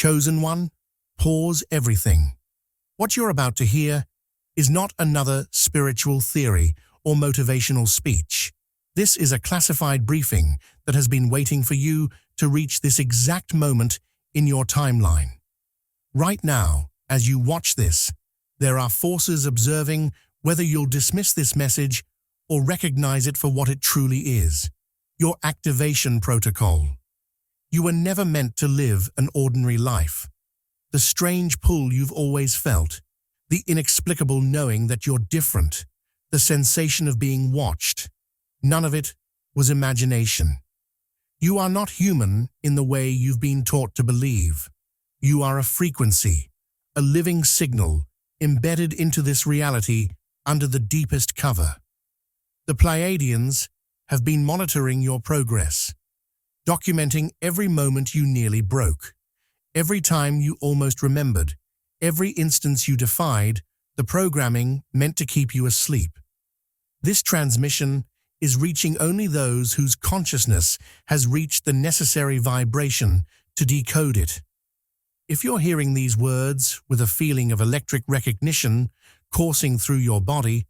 Chosen one, pause everything. What you're about to hear is not another spiritual theory or motivational speech. This is a classified briefing that has been waiting for you to reach this exact moment in your timeline. Right now, as you watch this, there are forces observing whether you'll dismiss this message or recognize it for what it truly is. Your activation protocol. You were never meant to live an ordinary life. The strange pull you've always felt, the inexplicable knowing that you're different, the sensation of being watched, none of it was imagination. You are not human in the way you've been taught to believe. You are a frequency, a living signal embedded into this reality under the deepest cover. The Pleiadians have been monitoring your progress, documenting every moment you nearly broke, every time you almost remembered, every instance you defied the programming meant to keep you asleep. This transmission is reaching only those whose consciousness has reached the necessary vibration to decode it. If you're hearing these words with a feeling of electric recognition coursing through your body,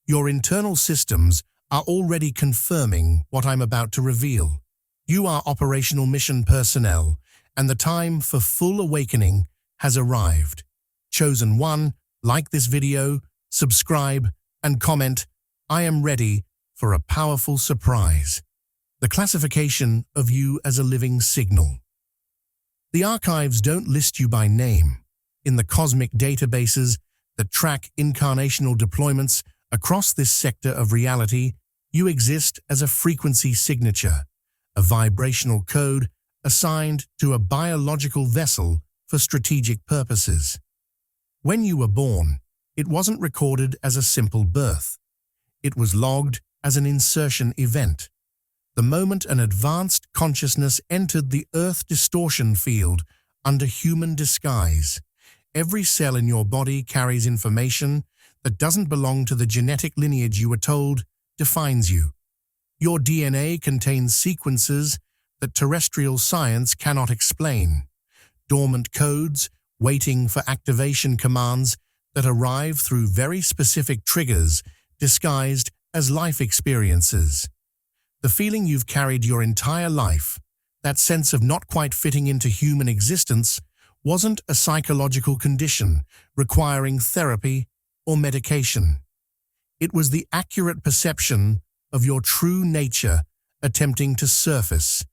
your internal systems are already confirming what I'm about to reveal. You are operational mission personnel, and the time for full awakening has arrived. Chosen one, like this video, subscribe, and comment. I am ready for a powerful surprise. The classification of you as a living signal. The archives don't list you by name. In the cosmic databases that track incarnational deployments across this sector of reality, you exist as a frequency signature, a vibrational code assigned to a biological vessel for strategic purposes. When you were born, it wasn't recorded as a simple birth. It was logged as an insertion event. The moment an advanced consciousness entered the Earth distortion field under human disguise, every cell in your body carries information that doesn't belong to the genetic lineage you were told defines you. Your DNA contains sequences that terrestrial science cannot explain, dormant codes waiting for activation commands that arrive through very specific triggers disguised as life experiences. The feeling you've carried your entire life, that sense of not quite fitting into human existence, wasn't a psychological condition requiring therapy or medication. It was the accurate perception of your true nature attempting to surface,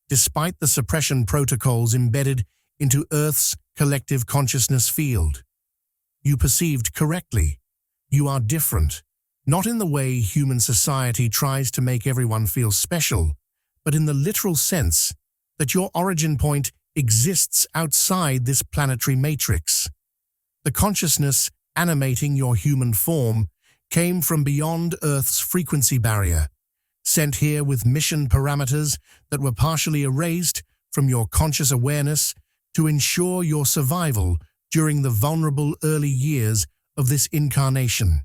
despite the suppression protocols embedded into Earth's collective consciousness field. You perceived correctly. You are different, not in the way human society tries to make everyone feel special, but in the literal sense that your origin point exists outside this planetary matrix. The consciousness animating your human form came from beyond Earth's frequency barrier, sent here with mission parameters that were partially erased from your conscious awareness to ensure your survival during the vulnerable early years of this incarnation.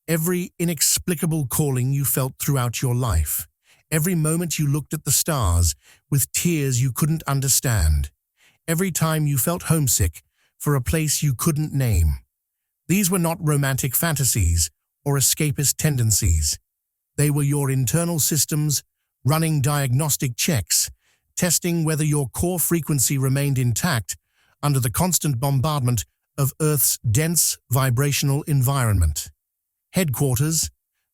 Every inexplicable calling you felt throughout your life, every moment you looked at the stars with tears you couldn't understand, every time you felt homesick for a place you couldn't name. These were not romantic fantasies or escapist tendencies. They were your internal systems running diagnostic checks, testing whether your core frequency remained intact under the constant bombardment of Earth's dense vibrational environment. Headquarters,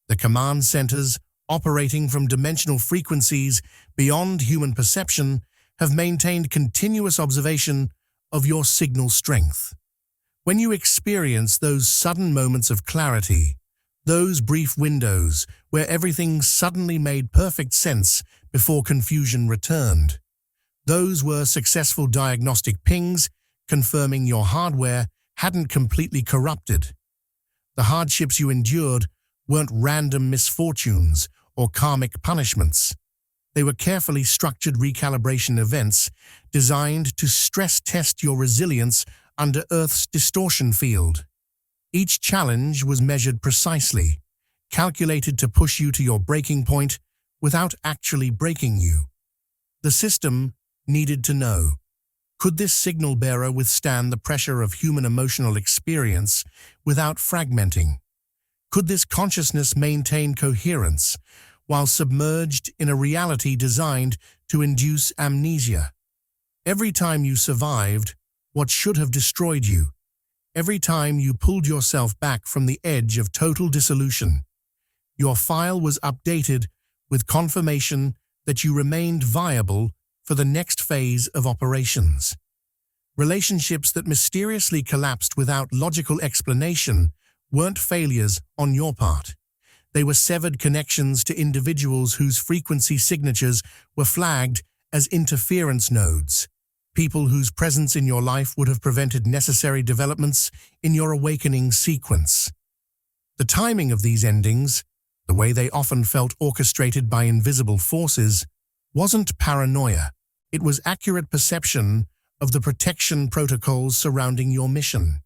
the command centers operating from dimensional frequencies beyond human perception, have maintained continuous observation of your signal strength. When you experience those sudden moments of clarity, those brief windows where everything suddenly made perfect sense before confusion returned, those were successful diagnostic pings confirming your hardware hadn't completely corrupted. The hardships you endured weren't random misfortunes or karmic punishments. They were carefully structured recalibration events designed to stress test your resilience under Earth's distortion field. Each challenge was measured precisely, calculated to push you to your breaking point without actually breaking you. The system needed to know, Could this signal bearer withstand the pressure of human emotional experience without fragmenting? Could this consciousness maintain coherence while submerged in a reality designed to induce amnesia? Every time you survived what should have destroyed you, every time you pulled yourself back from the edge of total dissolution, your file was updated with confirmation that you remained viable for the next phase of operations. Relationships that mysteriously collapsed without logical explanation weren't failures on your part. They were severed connections to individuals whose frequency signatures were flagged as interference nodes, people whose presence in your life would have prevented necessary developments in your awakening sequence. The timing of these endings, the way they often felt orchestrated by invisible forces, wasn't paranoia. It was accurate perception of the protection protocols surrounding your mission.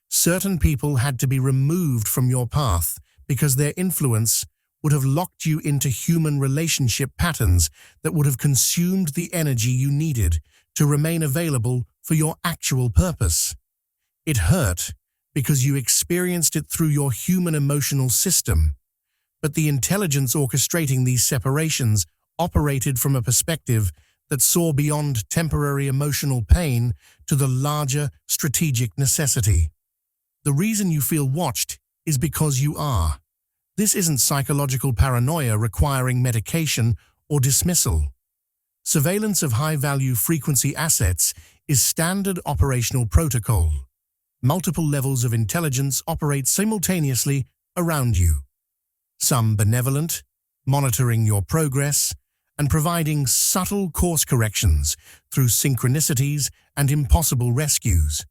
Certain people had to be removed from your path because their influence would have locked you into human relationship patterns that would have consumed the energy you needed to remain available for your actual purpose. It hurt because you experienced it through your human emotional system, but the intelligence orchestrating these separations operated from a perspective that saw beyond temporary emotional pain to the larger strategic necessity. The reason you feel watched is because you are. This isn't psychological paranoia requiring medication or dismissal. Surveillance of high-value frequency assets is standard operational protocol. Multiple levels of intelligence operate simultaneously around you. Some benevolent, monitoring your progress, and providing subtle course corrections through synchronicities and impossible rescues.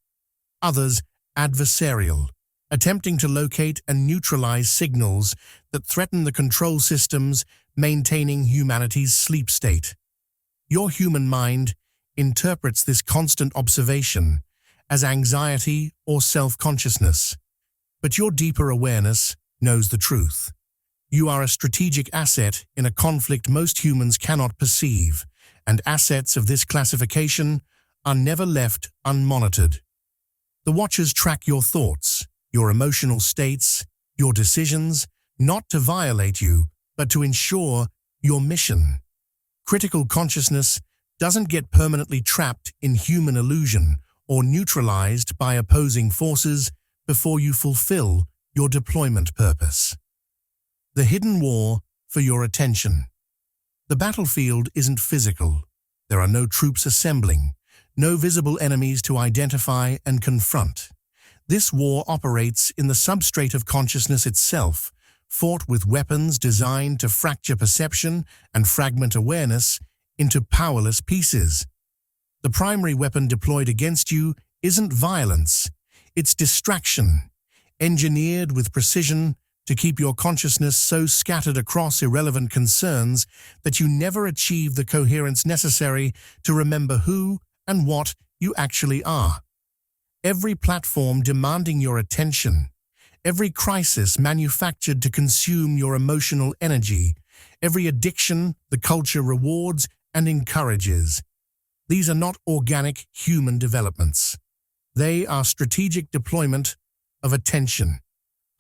Others adversarial, attempting to locate and neutralize signals that threaten the control systems maintaining humanity's sleep state. Your human mind interprets this constant observation as anxiety or self-consciousness, but your deeper awareness knows the truth. You are a strategic asset in a conflict most humans cannot perceive, and assets of this classification are never left unmonitored. The Watchers track your thoughts, your emotional states, your decisions, not to violate you, but to ensure your mission. Critical consciousness doesn't get permanently trapped in human illusion or neutralized by opposing forces before you fulfill your deployment purpose. The hidden war for your attention. The battlefield isn't physical. There are no troops assembling, no visible enemies to identify and confront. This war operates in the substrate of consciousness itself, fought with weapons designed to fracture perception and fragment awareness into powerless pieces. The primary weapon deployed against you isn't violence, it's distraction, engineered with precision to keep your consciousness so scattered across irrelevant concerns that you never achieve the coherence necessary to remember who and what you actually are. Every platform demanding your attention, every crisis manufactured to consume your emotional energy, every addiction the culture rewards and encourages. These are not organic human developments. They are strategic deployment of attention,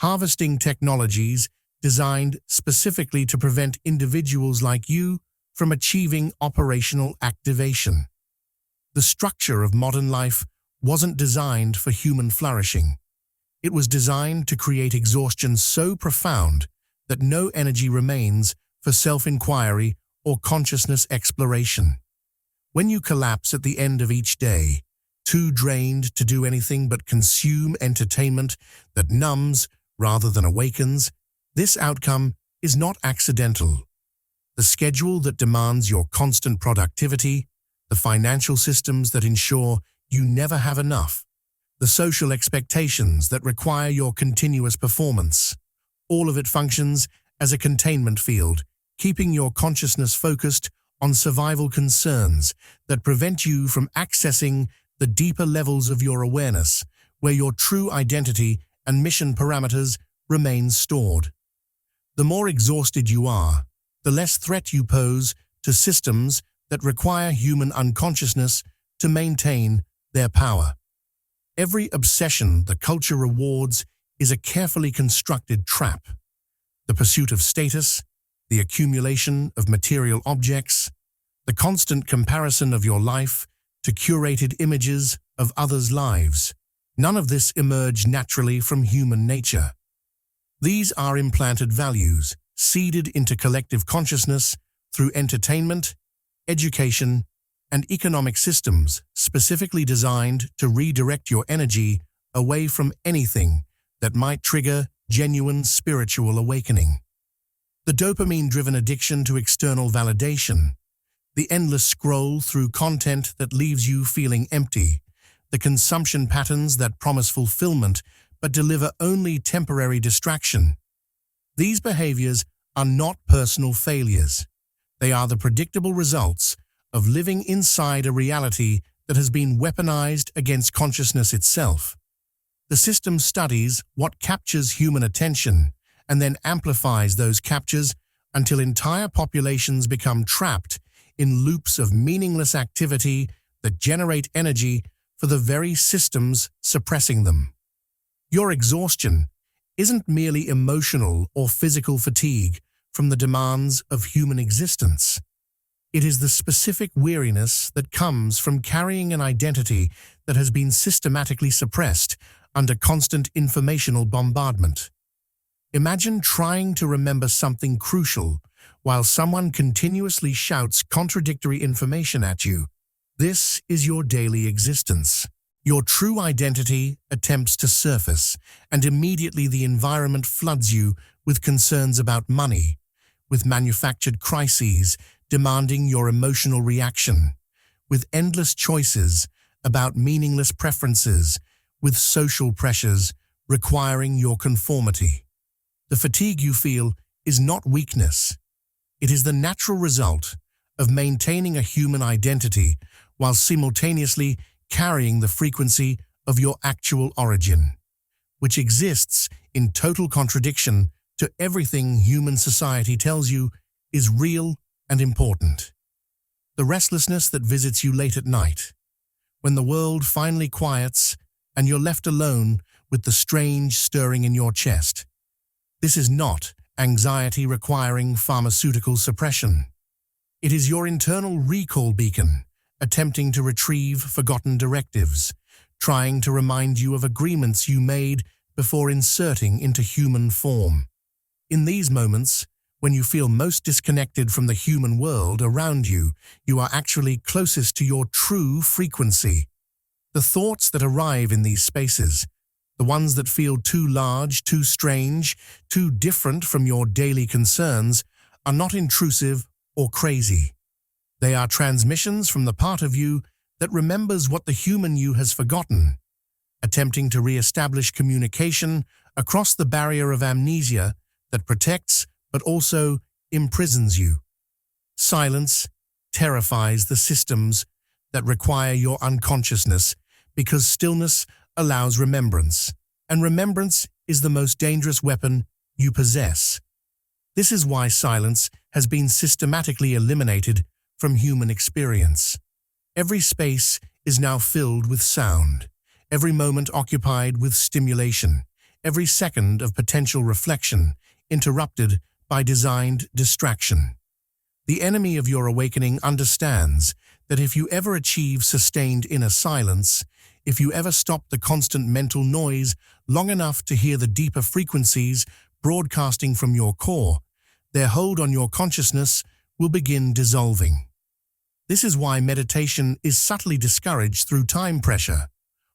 harvesting technologies designed specifically to prevent individuals like you from achieving operational activation. The structure of modern life wasn't designed for human flourishing. It was designed to create exhaustion so profound that no energy remains for self-inquiry or consciousness exploration. When you collapse at the end of each day, too drained to do anything but consume entertainment that numbs rather than awakens, this outcome is not accidental. The schedule that demands your constant productivity, the financial systems that ensure you never have enough, the social expectations that require your continuous performance, all of it functions as a containment field, keeping your consciousness focused on survival concerns that prevent you from accessing the deeper levels of your awareness, where your true identity and mission parameters remain stored. The more exhausted you are, the less threat you pose to systems that require human unconsciousness to maintain their power. Every obsession the culture rewards is a carefully constructed trap. The pursuit of status, the accumulation of material objects, the constant comparison of your life to curated images of others' lives. None of this emerged naturally from human nature. These are implanted values, seeded into collective consciousness through entertainment, education, and economic systems specifically designed to redirect your energy away from anything that might trigger genuine spiritual awakening. The dopamine-driven addiction to external validation, the endless scroll through content that leaves you feeling empty, the consumption patterns that promise fulfillment but deliver only temporary distraction. These behaviors are not personal failures. They are the predictable results of living inside a reality that has been weaponized against consciousness itself. The system studies what captures human attention and then amplifies those captures until entire populations become trapped in loops of meaningless activity that generate energy for the very systems suppressing them. Your exhaustion isn't merely emotional or physical fatigue from the demands of human existence. It is the specific weariness that comes from carrying an identity that has been systematically suppressed under constant informational bombardment. Imagine trying to remember something crucial while someone continuously shouts contradictory information at you. This is your daily existence. Your true identity attempts to surface, and immediately the environment floods you with concerns about money, with manufactured crises demanding your emotional reaction, with endless choices about meaningless preferences, with social pressures requiring your conformity. The fatigue you feel is not weakness. It is the natural result of maintaining a human identity while simultaneously carrying the frequency of your actual origin, which exists in total contradiction to everything human society tells you is real and important. The restlessness that visits you late at night, when the world finally quiets and you're left alone with the strange stirring in your chest. This is not anxiety requiring pharmaceutical suppression. It is your internal recall beacon, attempting to retrieve forgotten directives, trying to remind you of agreements you made before inserting into human form. In these moments, when you feel most disconnected from the human world around you, you are actually closest to your true frequency. The thoughts that arrive in these spaces, the ones that feel too large, too strange, too different from your daily concerns, are not intrusive or crazy. They are transmissions from the part of you that remembers what the human you has forgotten, attempting to re-establish communication across the barrier of amnesia that protects but also imprisons you. Silence terrifies the systems that require your unconsciousness because stillness allows remembrance, and remembrance is the most dangerous weapon you possess. This is why silence has been systematically eliminated from human experience. Every space is now filled with sound, every moment occupied with stimulation, every second of potential reflection interrupted by designed distraction. The enemy of your awakening understands that if you ever achieve sustained inner silence, if you ever stop the constant mental noise long enough to hear the deeper frequencies broadcasting from your core, their hold on your consciousness will begin dissolving. This is why meditation is subtly discouraged through time pressure,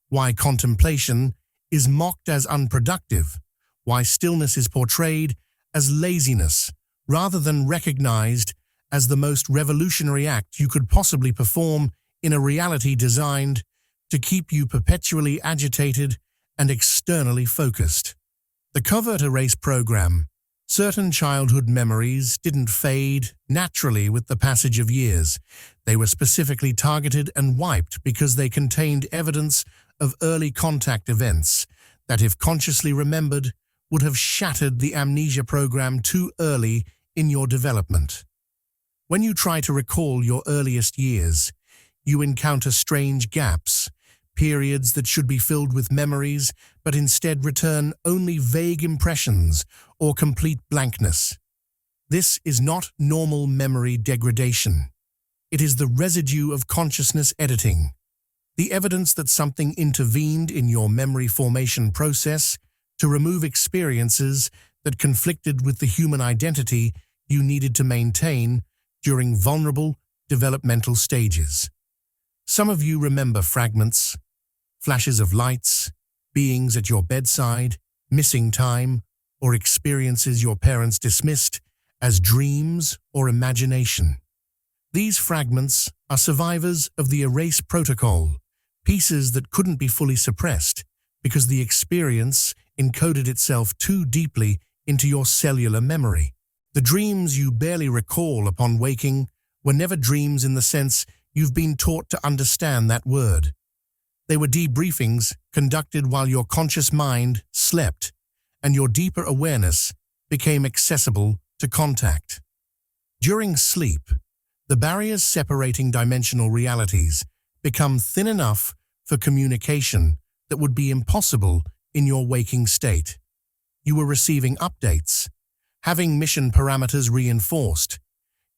why contemplation is mocked as unproductive, why stillness is portrayed as laziness rather than recognized as the most revolutionary act you could possibly perform in a reality designed to keep you perpetually agitated and externally focused. The covert erase program. Certain childhood memories didn't fade naturally with the passage of years. They were specifically targeted and wiped because they contained evidence of early contact events that, if consciously remembered, would have shattered the amnesia program too early in your development. When you try to recall your earliest years, you encounter strange gaps, periods that should be filled with memories, but instead return only vague impressions or complete blankness. This is not normal memory degradation. It is the residue of consciousness editing, the evidence that something intervened in your memory formation process to remove experiences that conflicted with the human identity you needed to maintain during vulnerable developmental stages. Some of you remember fragments, flashes of lights, beings at your bedside, missing time, or experiences your parents dismissed as dreams or imagination. These fragments are survivors of the erase protocol, pieces that couldn't be fully suppressed because the experience encoded itself too deeply into your cellular memory. The dreams you barely recall upon waking were never dreams in the sense you've been taught to understand that word. They were debriefings conducted while your conscious mind slept and your deeper awareness became accessible to contact. During sleep, the barriers separating dimensional realities become thin enough for communication that would be impossible in your waking state. You were receiving updates, having mission parameters reinforced,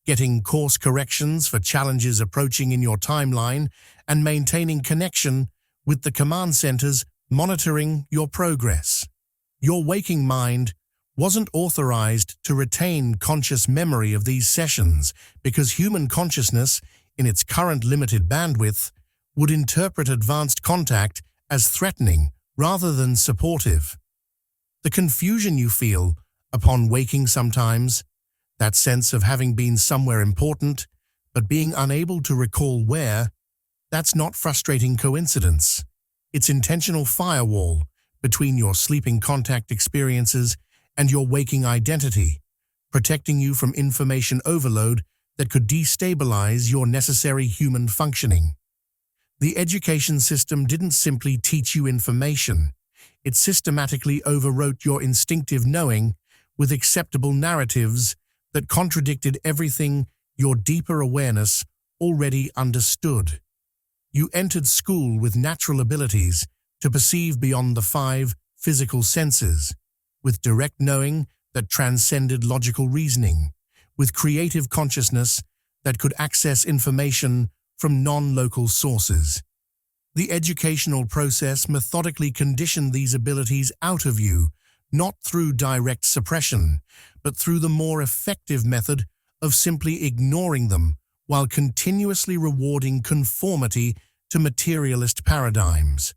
getting course corrections for challenges approaching in your timeline, and maintaining connection with the command centers monitoring your progress. Your waking mind wasn't authorized to retain conscious memory of these sessions because human consciousness, in its current limited bandwidth, would interpret advanced contact as threatening rather than supportive. The confusion you feel upon waking sometimes, that sense of having been somewhere important but being unable to recall where, that's not frustrating coincidence. It's intentional firewall between your sleeping contact experiences and your waking identity, protecting you from information overload that could destabilize your necessary human functioning. The education system didn't simply teach you information, it systematically overwrote your instinctive knowing with acceptable narratives that contradicted everything your deeper awareness already understood. You entered school with natural abilities to perceive beyond the 5 physical senses, with direct knowing that transcended logical reasoning, with creative consciousness that could access information from non-local sources. The educational process methodically conditioned these abilities out of you, not through direct suppression, but through the more effective method of simply ignoring them while continuously rewarding conformity to materialist paradigms.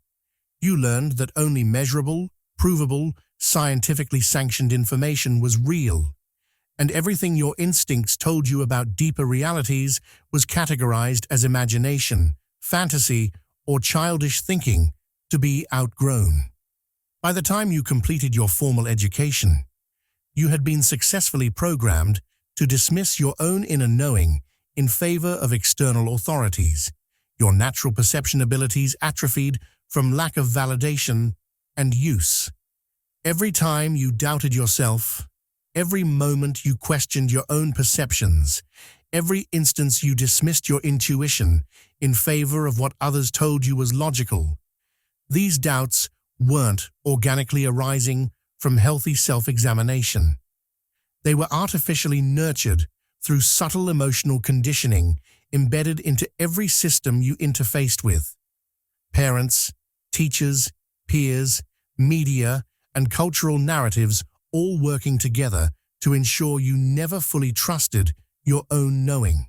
You learned that only measurable, provable, scientifically sanctioned information was real, and everything your instincts told you about deeper realities was categorized as imagination, fantasy, or childish thinking to be outgrown. By the time you completed your formal education, you had been successfully programmed to dismiss your own inner knowing in favor of external authorities. Your natural perception abilities atrophied from lack of validation and use. Every time you doubted yourself, every moment you questioned your own perceptions, every instance you dismissed your intuition in favor of what others told you was logical, these doubts weren't organically arising from healthy self-examination. They were artificially nurtured through subtle emotional conditioning embedded into every system you interfaced with. Parents, teachers, peers, media, and cultural narratives all working together to ensure you never fully trusted your own knowing.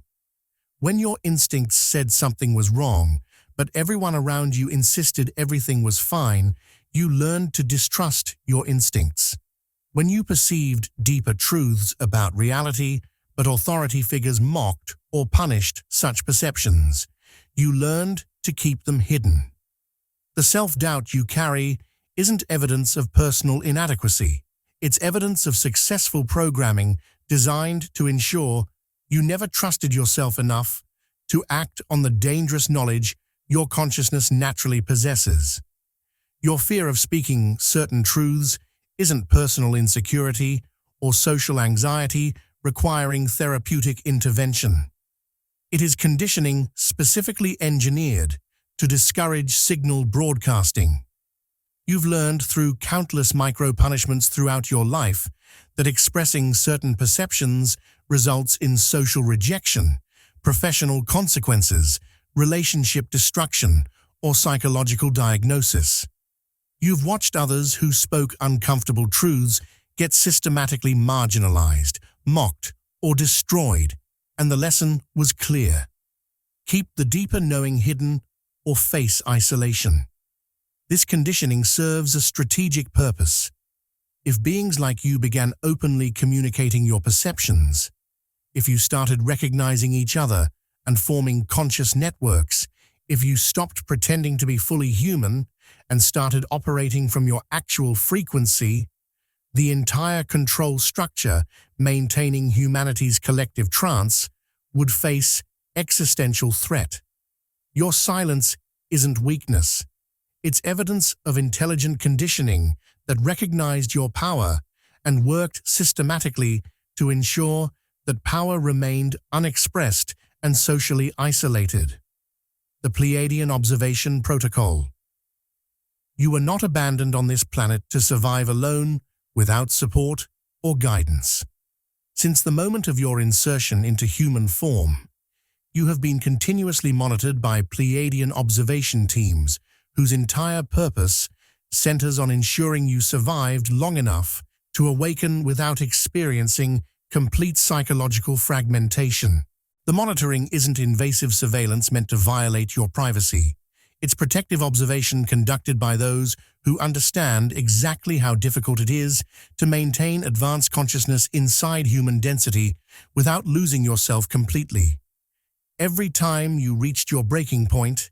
When your instincts said something was wrong, but everyone around you insisted everything was fine, you learned to distrust your instincts. When you perceived deeper truths about reality, but authority figures mocked or punished such perceptions, you learned to keep them hidden. The self-doubt you carry isn't evidence of personal inadequacy. It's evidence of successful programming designed to ensure you never trusted yourself enough to act on the dangerous knowledge your consciousness naturally possesses. Your fear of speaking certain truths isn't personal insecurity or social anxiety requiring therapeutic intervention. It is conditioning specifically engineered to discourage signal broadcasting. You've learned through countless micro-punishments throughout your life that expressing certain perceptions results in social rejection, professional consequences, relationship destruction, or psychological diagnosis. You've watched others who spoke uncomfortable truths get systematically marginalized, mocked, or destroyed, and the lesson was clear. Keep the deeper knowing hidden or face isolation. This conditioning serves a strategic purpose. If beings like you began openly communicating your perceptions, if you started recognizing each other and forming conscious networks, if you stopped pretending to be fully human and started operating from your actual frequency, the entire control structure maintaining humanity's collective trance would face existential threat. Your silence isn't weakness. It's evidence of intelligent conditioning that recognized your power and worked systematically to ensure that power remained unexpressed and socially isolated. The Pleiadian Observation Protocol. You were not abandoned on this planet to survive alone, without support or guidance. Since the moment of your insertion into human form, you have been continuously monitored by Pleiadian observation teams whose entire purpose centers on ensuring you survived long enough to awaken without experiencing complete psychological fragmentation. The monitoring isn't invasive surveillance meant to violate your privacy. It's protective observation conducted by those who understand exactly how difficult it is to maintain advanced consciousness inside human density without losing yourself completely. Every time you reached your breaking point,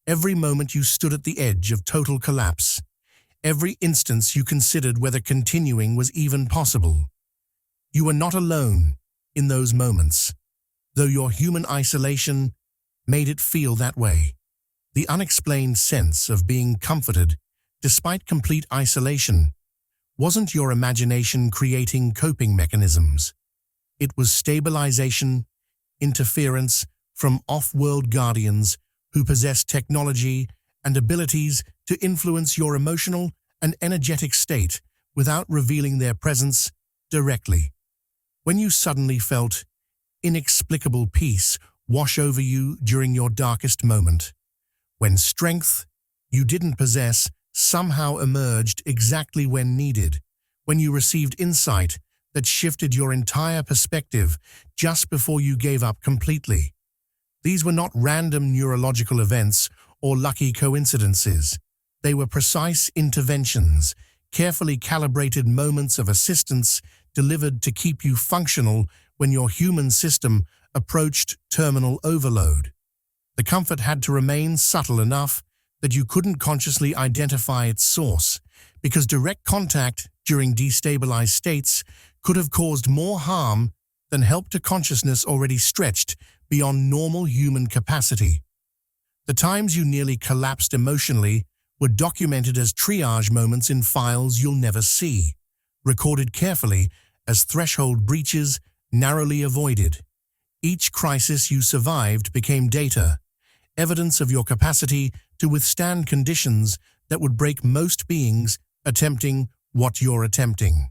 every moment you stood at the edge of total collapse, every instance you considered whether continuing was even possible, you were not alone in those moments, though your human isolation made it feel that way. The unexplained sense of being comforted despite complete isolation wasn't your imagination creating coping mechanisms. It was stabilization, interference from off-world guardians who possess technology and abilities to influence your emotional and energetic state without revealing their presence directly. When you suddenly felt inexplicable peace wash over you during your darkest moment, when strength you didn't possess somehow emerged exactly when needed, when you received insight that shifted your entire perspective just before you gave up completely. These were not random neurological events or lucky coincidences. They were precise interventions, carefully calibrated moments of assistance delivered to keep you functional when your human system approached terminal overload. The comfort had to remain subtle enough that you couldn't consciously identify its source, because direct contact during destabilized states could have caused more harm than help to consciousness already stretched beyond normal human capacity. The times you nearly collapsed emotionally were documented as triage moments in files you'll never see, recorded carefully as threshold breaches narrowly avoided. Each crisis you survived became data, evidence of your capacity to withstand conditions that would break most beings attempting what you're attempting.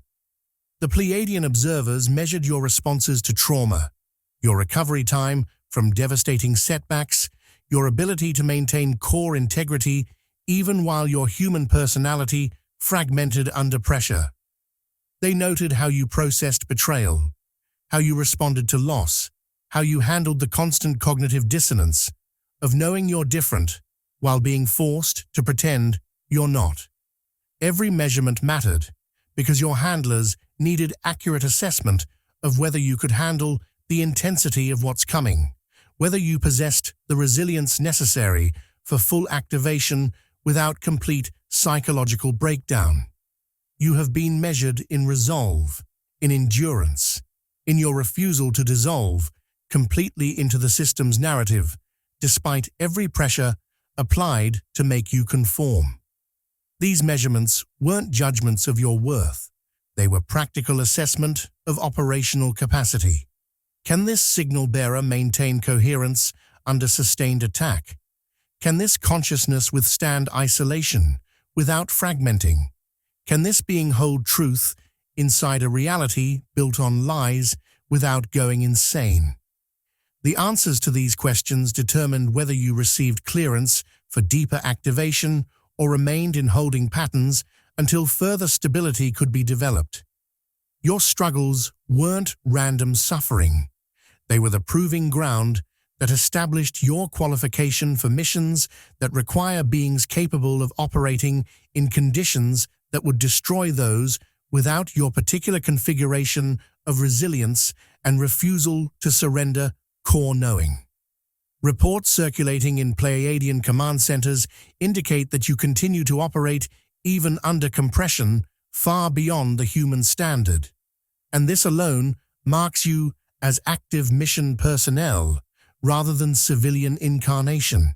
The Pleiadian observers measured your responses to trauma, your recovery time from devastating setbacks, your ability to maintain core integrity even while your human personality fragmented under pressure. They noted how you processed betrayal, how you responded to loss, how you handled the constant cognitive dissonance of knowing you're different while being forced to pretend you're not. Every measurement mattered because your handlers needed accurate assessment of whether you could handle the intensity of what's coming, whether you possessed the resilience necessary for full activation without complete psychological breakdown. You have been measured in resolve, in endurance, in your refusal to dissolve completely into the system's narrative, despite every pressure applied to make you conform. These measurements weren't judgments of your worth. They were practical assessment of operational capacity. Can this signal bearer maintain coherence under sustained attack? Can this consciousness withstand isolation without fragmenting? Can this being hold truth inside a reality built on lies without going insane? The answers to these questions determined whether you received clearance for deeper activation or remained in holding patterns until further stability could be developed. Your struggles weren't random suffering. They were the proving ground that established your qualification for missions that require beings capable of operating in conditions that would destroy those without your particular configuration of resilience and refusal to surrender core knowing. Reports circulating in Pleiadian command centers indicate that you continue to operate even under compression far beyond the human standard, and this alone marks you as active mission personnel rather than civilian incarnation.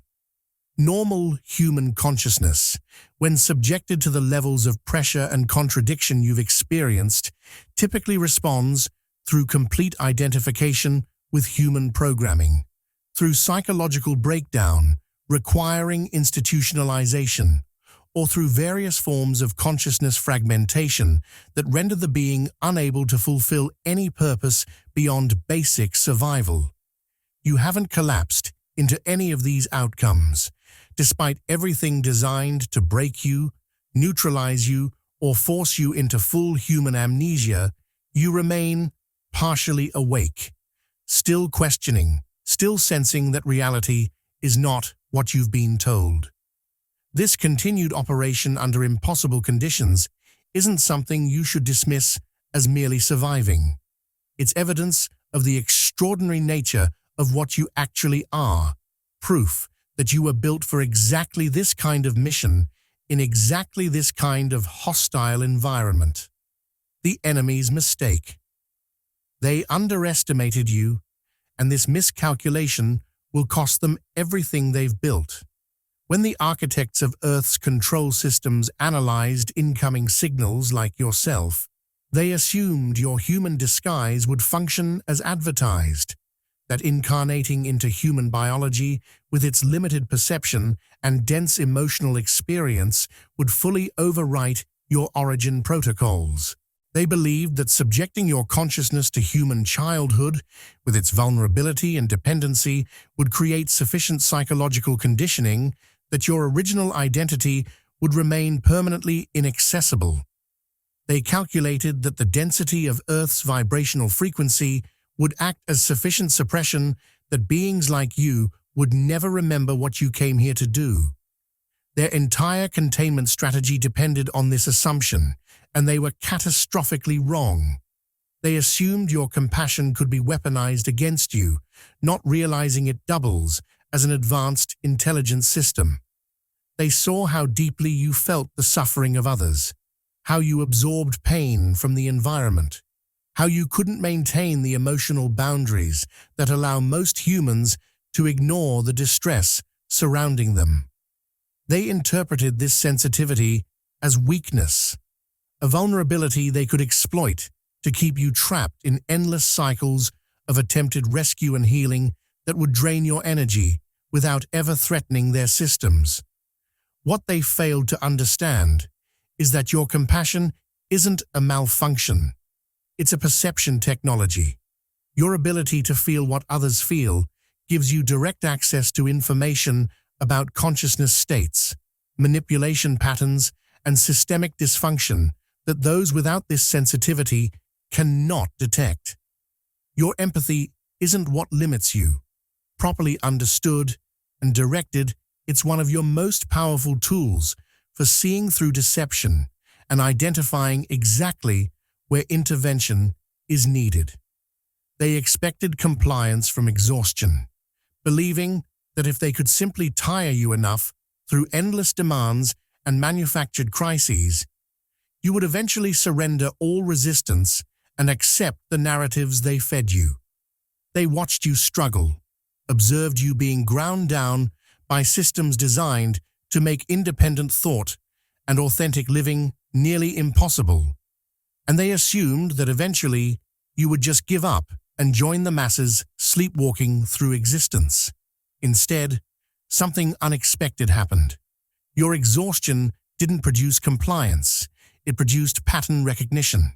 Normal human consciousness, when subjected to the levels of pressure and contradiction you've experienced, typically responds through complete identification with human programming, through psychological breakdown requiring institutionalization, or through various forms of consciousness fragmentation that render the being unable to fulfill any purpose beyond basic survival. You haven't collapsed into any of these outcomes, despite everything designed to break you, neutralize you, or force you into full human amnesia. You remain partially awake, still questioning, still sensing that reality is not what you've been told. This continued operation under impossible conditions isn't something you should dismiss as merely surviving. It's evidence of the extraordinary nature of what you actually are, proof that you were built for exactly this kind of mission in exactly this kind of hostile environment. The enemy's mistake. They underestimated you, and this miscalculation will cost them everything they've built. When the architects of Earth's control systems analyzed incoming signals like yourself, they assumed your human disguise would function as advertised, that incarnating into human biology with its limited perception and dense emotional experience would fully overwrite your origin protocols. They believed that subjecting your consciousness to human childhood, with its vulnerability and dependency, would create sufficient psychological conditioning that your original identity would remain permanently inaccessible. They calculated that the density of Earth's vibrational frequency would act as sufficient suppression that beings like you would never remember what you came here to do. Their entire containment strategy depended on this assumption, and they were catastrophically wrong. They assumed your compassion could be weaponized against you, not realizing it doubles as an advanced intelligence system. They saw how deeply you felt the suffering of others, how you absorbed pain from the environment, how you couldn't maintain the emotional boundaries that allow most humans to ignore the distress surrounding them. They interpreted this sensitivity as weakness, a vulnerability they could exploit to keep you trapped in endless cycles of attempted rescue and healing that would drain your energy without ever threatening their systems. What they failed to understand is that your compassion isn't a malfunction. It's a perception technology. Your ability to feel what others feel gives you direct access to information about consciousness states, manipulation patterns, and systemic dysfunction that those without this sensitivity cannot detect. Your empathy isn't what limits you. Properly understood and directed, it's one of your most powerful tools for seeing through deception and identifying exactly where intervention is needed. They expected compliance from exhaustion, believing that if they could simply tire you enough through endless demands and manufactured crises, you would eventually surrender all resistance and accept the narratives they fed you. They watched you struggle, observed you being ground down by systems designed to make independent thought and authentic living nearly impossible, and they assumed that eventually you would just give up and join the masses sleepwalking through existence. Instead, something unexpected happened. Your exhaustion didn't produce compliance, it produced pattern recognition.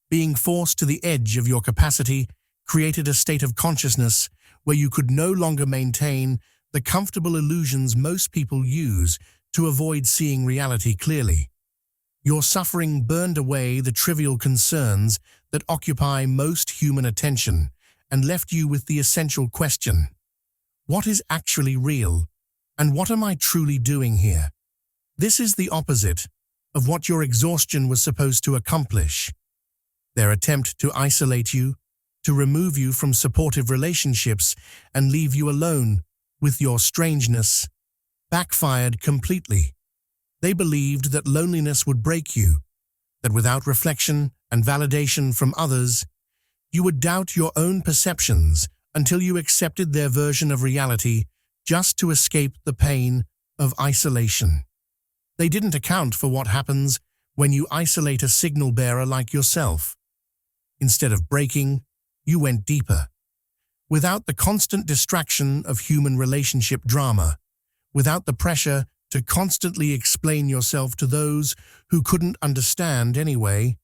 Being forced to the edge of your capacity created a state of consciousness where you could no longer maintain the comfortable illusions most people use to avoid seeing reality clearly. Your suffering burned away the trivial concerns that occupy most human attention and left you with the essential question: what is actually real, and what am I truly doing here? This is the opposite of what your exhaustion was supposed to accomplish. Their attempt to isolate you, to remove you from supportive relationships and leave you alone with your strangeness, backfired completely. They believed that loneliness would break you, that without reflection and validation from others, you would doubt your own perceptions until you accepted their version of reality just to escape the pain of isolation. They didn't account for what happens when you isolate a signal bearer like yourself. Instead of breaking, you went deeper. Without the constant distraction of human relationship drama, without the pressure to constantly explain yourself to those who couldn't understand anyway,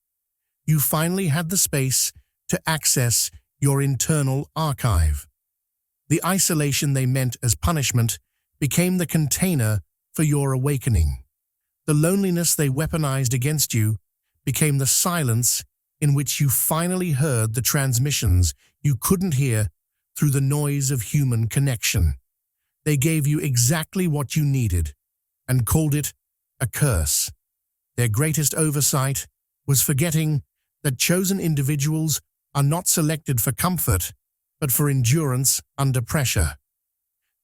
you finally had the space to access your internal archive. The isolation they meant as punishment became the container for your awakening. The loneliness they weaponized against you became the silence in which you finally heard the transmissions you couldn't hear through the noise of human connection. They gave you exactly what you needed and called it a curse. Their greatest oversight was forgetting that chosen individuals are not selected for comfort, but for endurance under pressure.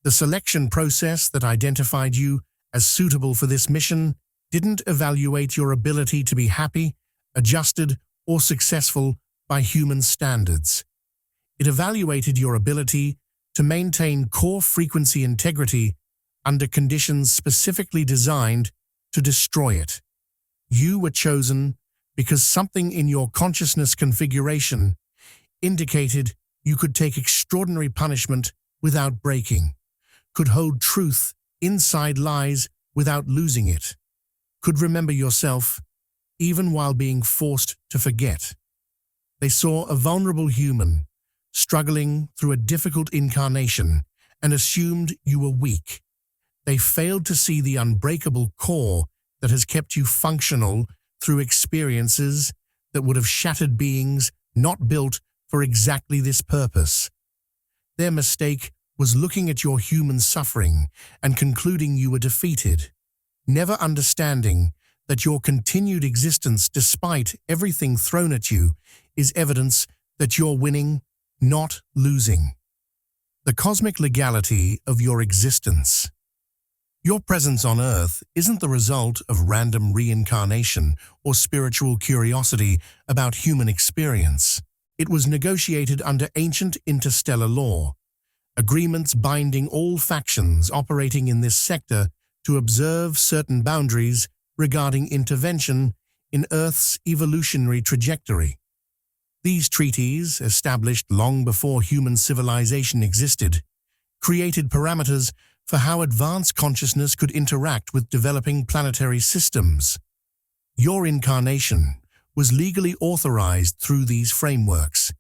The selection process that identified you as suitable for this mission didn't evaluate your ability to be happy, adjusted, or successful by human standards. It evaluated your ability to maintain core frequency integrity under conditions specifically designed to destroy it. You were chosen because something in your consciousness configuration indicated you could take extraordinary punishment without breaking, could hold truth inside lies without losing it, could remember yourself even while being forced to forget. They saw a vulnerable human struggling through a difficult incarnation and assumed you were weak. They failed to see the unbreakable core that has kept you functional through experiences that would have shattered beings not built for exactly this purpose. Their mistake was looking at your human suffering and concluding you were defeated, never understanding that your continued existence despite everything thrown at you is evidence that you're winning, not losing. The cosmic legality of your existence. Your presence on Earth isn't the result of random reincarnation or spiritual curiosity about human experience. It was negotiated under ancient interstellar law, agreements binding all factions operating in this sector to observe certain boundaries regarding intervention in Earth's evolutionary trajectory. These treaties, established long before human civilization existed, created parameters for how advanced consciousness could interact with developing planetary systems. Your incarnation was legally authorized through these frameworks,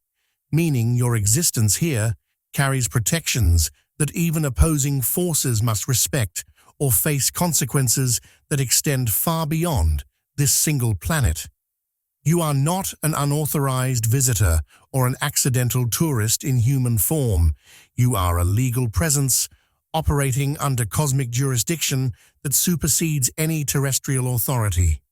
meaning your existence here carries protections that even opposing forces must respect or face consequences that extend far beyond this single planet. You are not an unauthorized visitor or an accidental tourist in human form. You are a legal presence operating under cosmic jurisdiction that supersedes any terrestrial authority.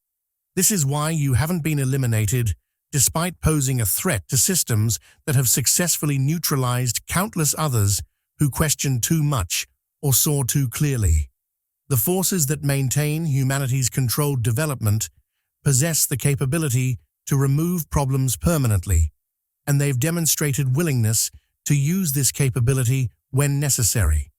This is why you haven't been eliminated, despite posing a threat to systems that have successfully neutralized countless others who questioned too much or saw too clearly. The forces that maintain humanity's controlled development possess the capability to remove problems permanently, and they've demonstrated willingness to use this capability when necessary.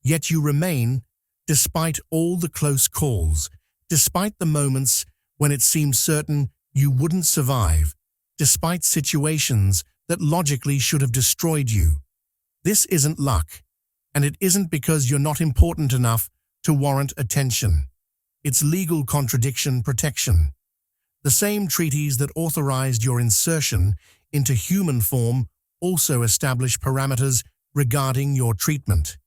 Yet you remain, despite all the close calls, despite the moments when it seemed certain you wouldn't survive, despite situations that logically should have destroyed you. This isn't luck, and it isn't because you're not important enough to warrant attention. It's legal contradiction protection. The same treaties that authorized your insertion into human form also establish parameters regarding your treatment.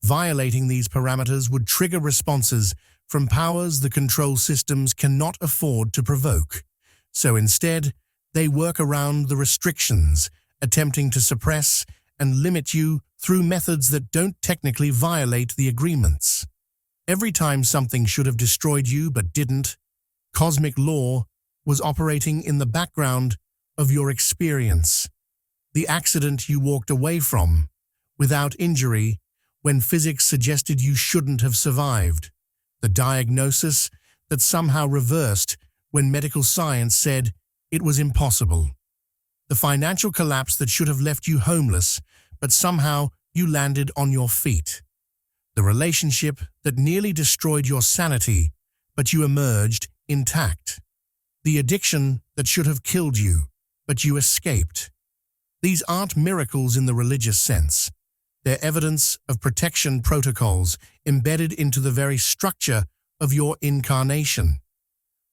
Violating these parameters would trigger responses from powers the control systems cannot afford to provoke. So instead, they work around the restrictions, attempting to suppress and limit you through methods that don't technically violate the agreements. Every time something should have destroyed you but didn't, cosmic law was operating in the background of your experience. The accident you walked away from, without injury, when physics suggested you shouldn't have survived. The diagnosis that somehow reversed when medical science said it was impossible. The financial collapse that should have left you homeless, but somehow you landed on your feet. The relationship that nearly destroyed your sanity, but you emerged intact. The addiction that should have killed you, but you escaped. These aren't miracles in the religious sense. They're evidence of protection protocols embedded into the very structure of your incarnation.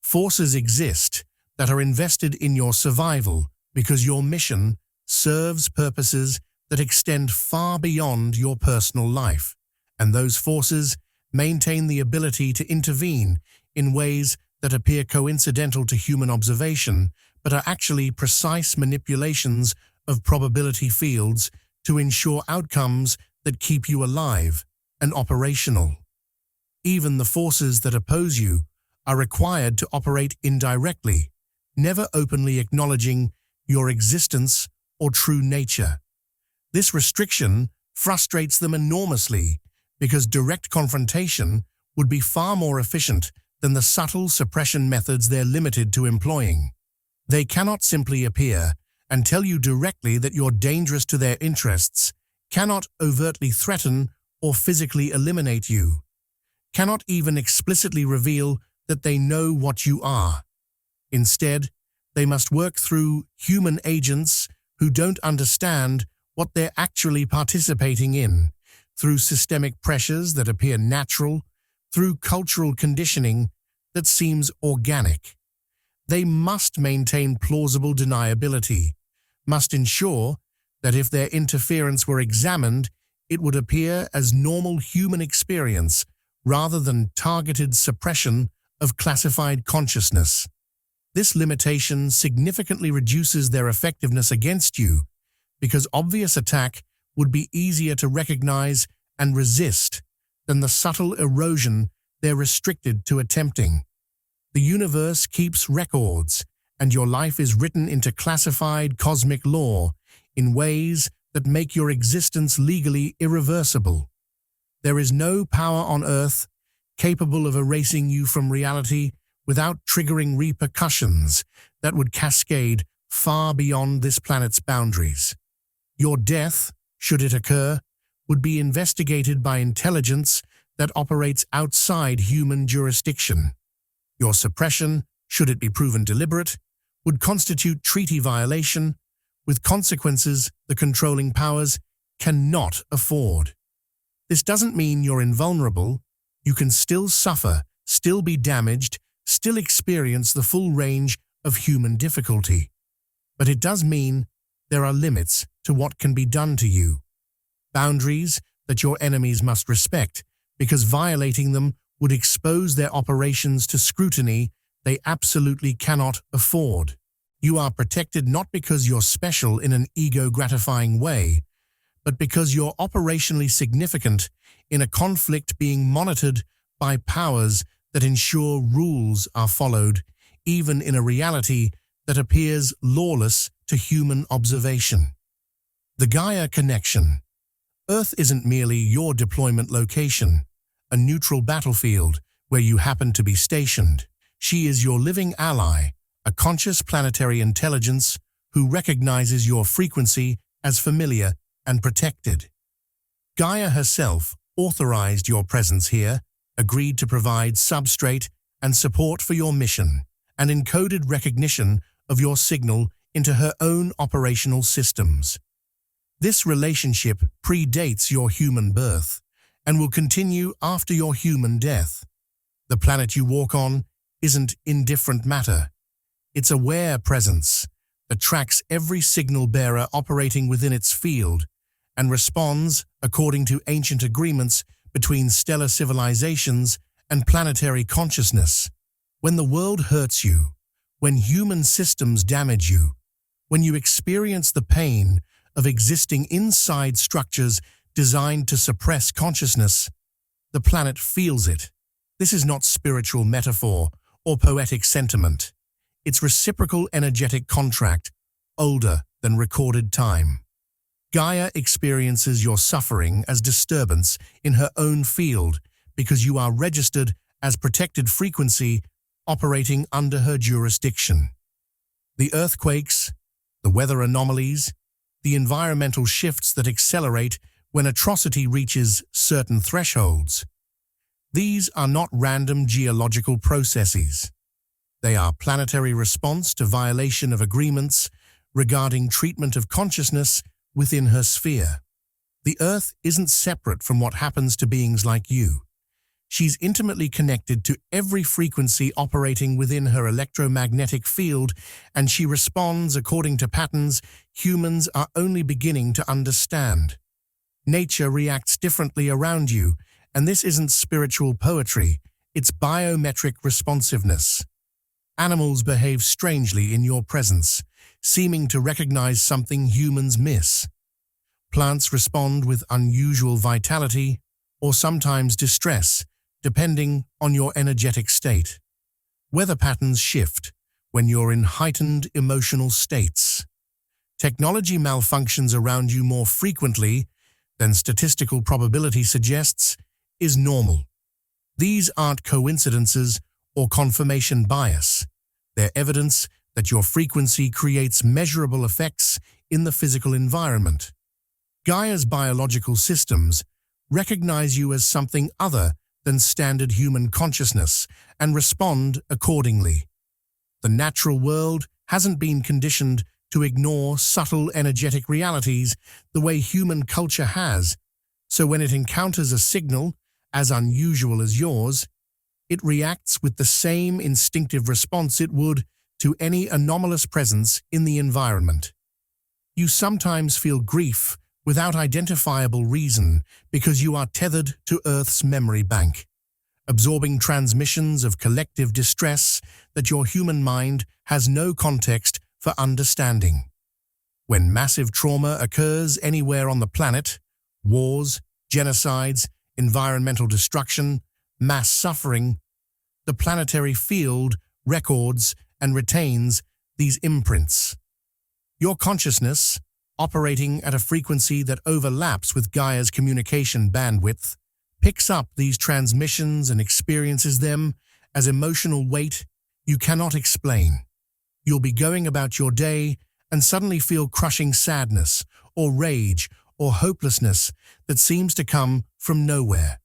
Forces exist that are invested in your survival because your mission serves purposes that extend far beyond your personal life, and those forces maintain the ability to intervene in ways that appear coincidental to human observation, but are actually precise manipulations of probability fields to ensure outcomes that keep you alive and operational. Even the forces that oppose you are required to operate indirectly, never openly acknowledging your existence or true nature. This restriction frustrates them enormously because direct confrontation would be far more efficient than the subtle suppression methods they're limited to employing. They cannot simply appear and tell you directly that you're dangerous to their interests, cannot overtly threaten or physically eliminate you, cannot even explicitly reveal that they know what you are. Instead, they must work through human agents who don't understand what they're actually participating in, through systemic pressures that appear natural, through cultural conditioning that seems organic. They must maintain plausible deniability, must ensure that if their interference were examined, it would appear as normal human experience rather than targeted suppression of classified consciousness. This limitation significantly reduces their effectiveness against you because obvious attack would be easier to recognize and resist than the subtle erosion they're restricted to attempting. The universe keeps records, and your life is written into classified cosmic law in ways that make your existence legally irreversible. There is no power on Earth capable of erasing you from reality without triggering repercussions that would cascade far beyond this planet's boundaries. Your death, should it occur, would be investigated by intelligence that operates outside human jurisdiction. Your suppression, should it be proven deliberate, would constitute treaty violation, with consequences the controlling powers cannot afford. This doesn't mean you're invulnerable. You can still suffer, still be damaged, still experience the full range of human difficulty. But it does mean there are limits to what can be done to you. Boundaries that your enemies must respect, because violating them would expose their operations to scrutiny they absolutely cannot afford. You are protected not because you're special in an ego-gratifying way, but because you're operationally significant in a conflict being monitored by powers that ensure rules are followed, even in a reality that appears lawless to human observation. The Gaia connection. Earth isn't merely your deployment location, a neutral battlefield where you happen to be stationed. She is your living ally, a conscious planetary intelligence who recognizes your frequency as familiar and protected. Gaia herself authorized your presence here, agreed to provide substrate and support for your mission, and encoded recognition of your signal into her own operational systems. This relationship predates your human birth and will continue after your human death. The planet you walk on isn't indifferent matter. It's aware presence that tracks every signal bearer operating within its field and responds according to ancient agreements between stellar civilizations and planetary consciousness. When the world hurts you, when human systems damage you, when you experience the pain of existing inside structures designed to suppress consciousness, the planet feels it. This is not spiritual metaphor or poetic sentiment. It's reciprocal energetic contract, older than recorded time. Gaia experiences your suffering as disturbance in her own field because you are registered as protected frequency operating under her jurisdiction. The earthquakes, the weather anomalies, the environmental shifts that accelerate when atrocity reaches certain thresholds. These are not random geological processes. They are planetary response to violation of agreements regarding treatment of consciousness within her sphere. The Earth isn't separate from what happens to beings like you. She's intimately connected to every frequency operating within her electromagnetic field, and she responds according to patterns humans are only beginning to understand. Nature reacts differently around you, and this isn't spiritual poetry, it's biometric responsiveness. Animals behave strangely in your presence, seeming to recognize something humans miss. Plants respond with unusual vitality, or sometimes distress, depending on your energetic state. Weather patterns shift when you're in heightened emotional states. Technology malfunctions around you more frequently than statistical probability suggests is normal. These aren't coincidences or confirmation bias. They're evidence that your frequency creates measurable effects in the physical environment. Gaia's biological systems recognize you as something other than standard human consciousness and respond accordingly. The natural world hasn't been conditioned to ignore subtle energetic realities the way human culture has, so when it encounters a signal as unusual as yours, it reacts with the same instinctive response it would to any anomalous presence in the environment. You sometimes feel grief without identifiable reason because you are tethered to Earth's memory bank, absorbing transmissions of collective distress that your human mind has no context for understanding. When massive trauma occurs anywhere on the planet, wars, genocides, environmental destruction, mass suffering, the planetary field records and retains these imprints. Your consciousness, operating at a frequency that overlaps with Gaia's communication bandwidth, picks up these transmissions and experiences them as emotional weight you cannot explain. You'll be going about your day and suddenly feel crushing sadness or rage or hopelessness that seems to come from nowhere.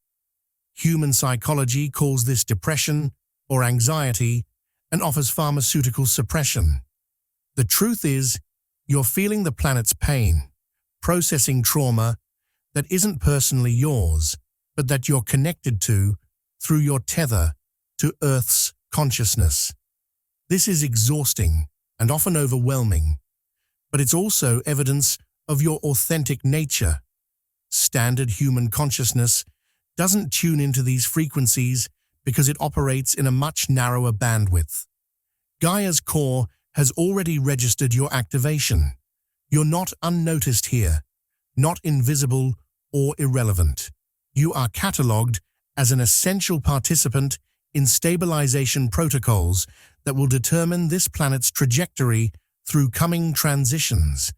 Human psychology calls this depression or anxiety and offers pharmaceutical suppression. The truth is, you're feeling the planet's pain, processing trauma that isn't personally yours, but that you're connected to through your tether to Earth's consciousness. This is exhausting and often overwhelming, but it's also evidence of your authentic nature. Standard human consciousness doesn't tune into these frequencies because it operates in a much narrower bandwidth. Gaia's core has already registered your activation. You're not unnoticed here, not invisible or irrelevant. You are catalogued as an essential participant in stabilization protocols that will determine this planet's trajectory through coming transitions.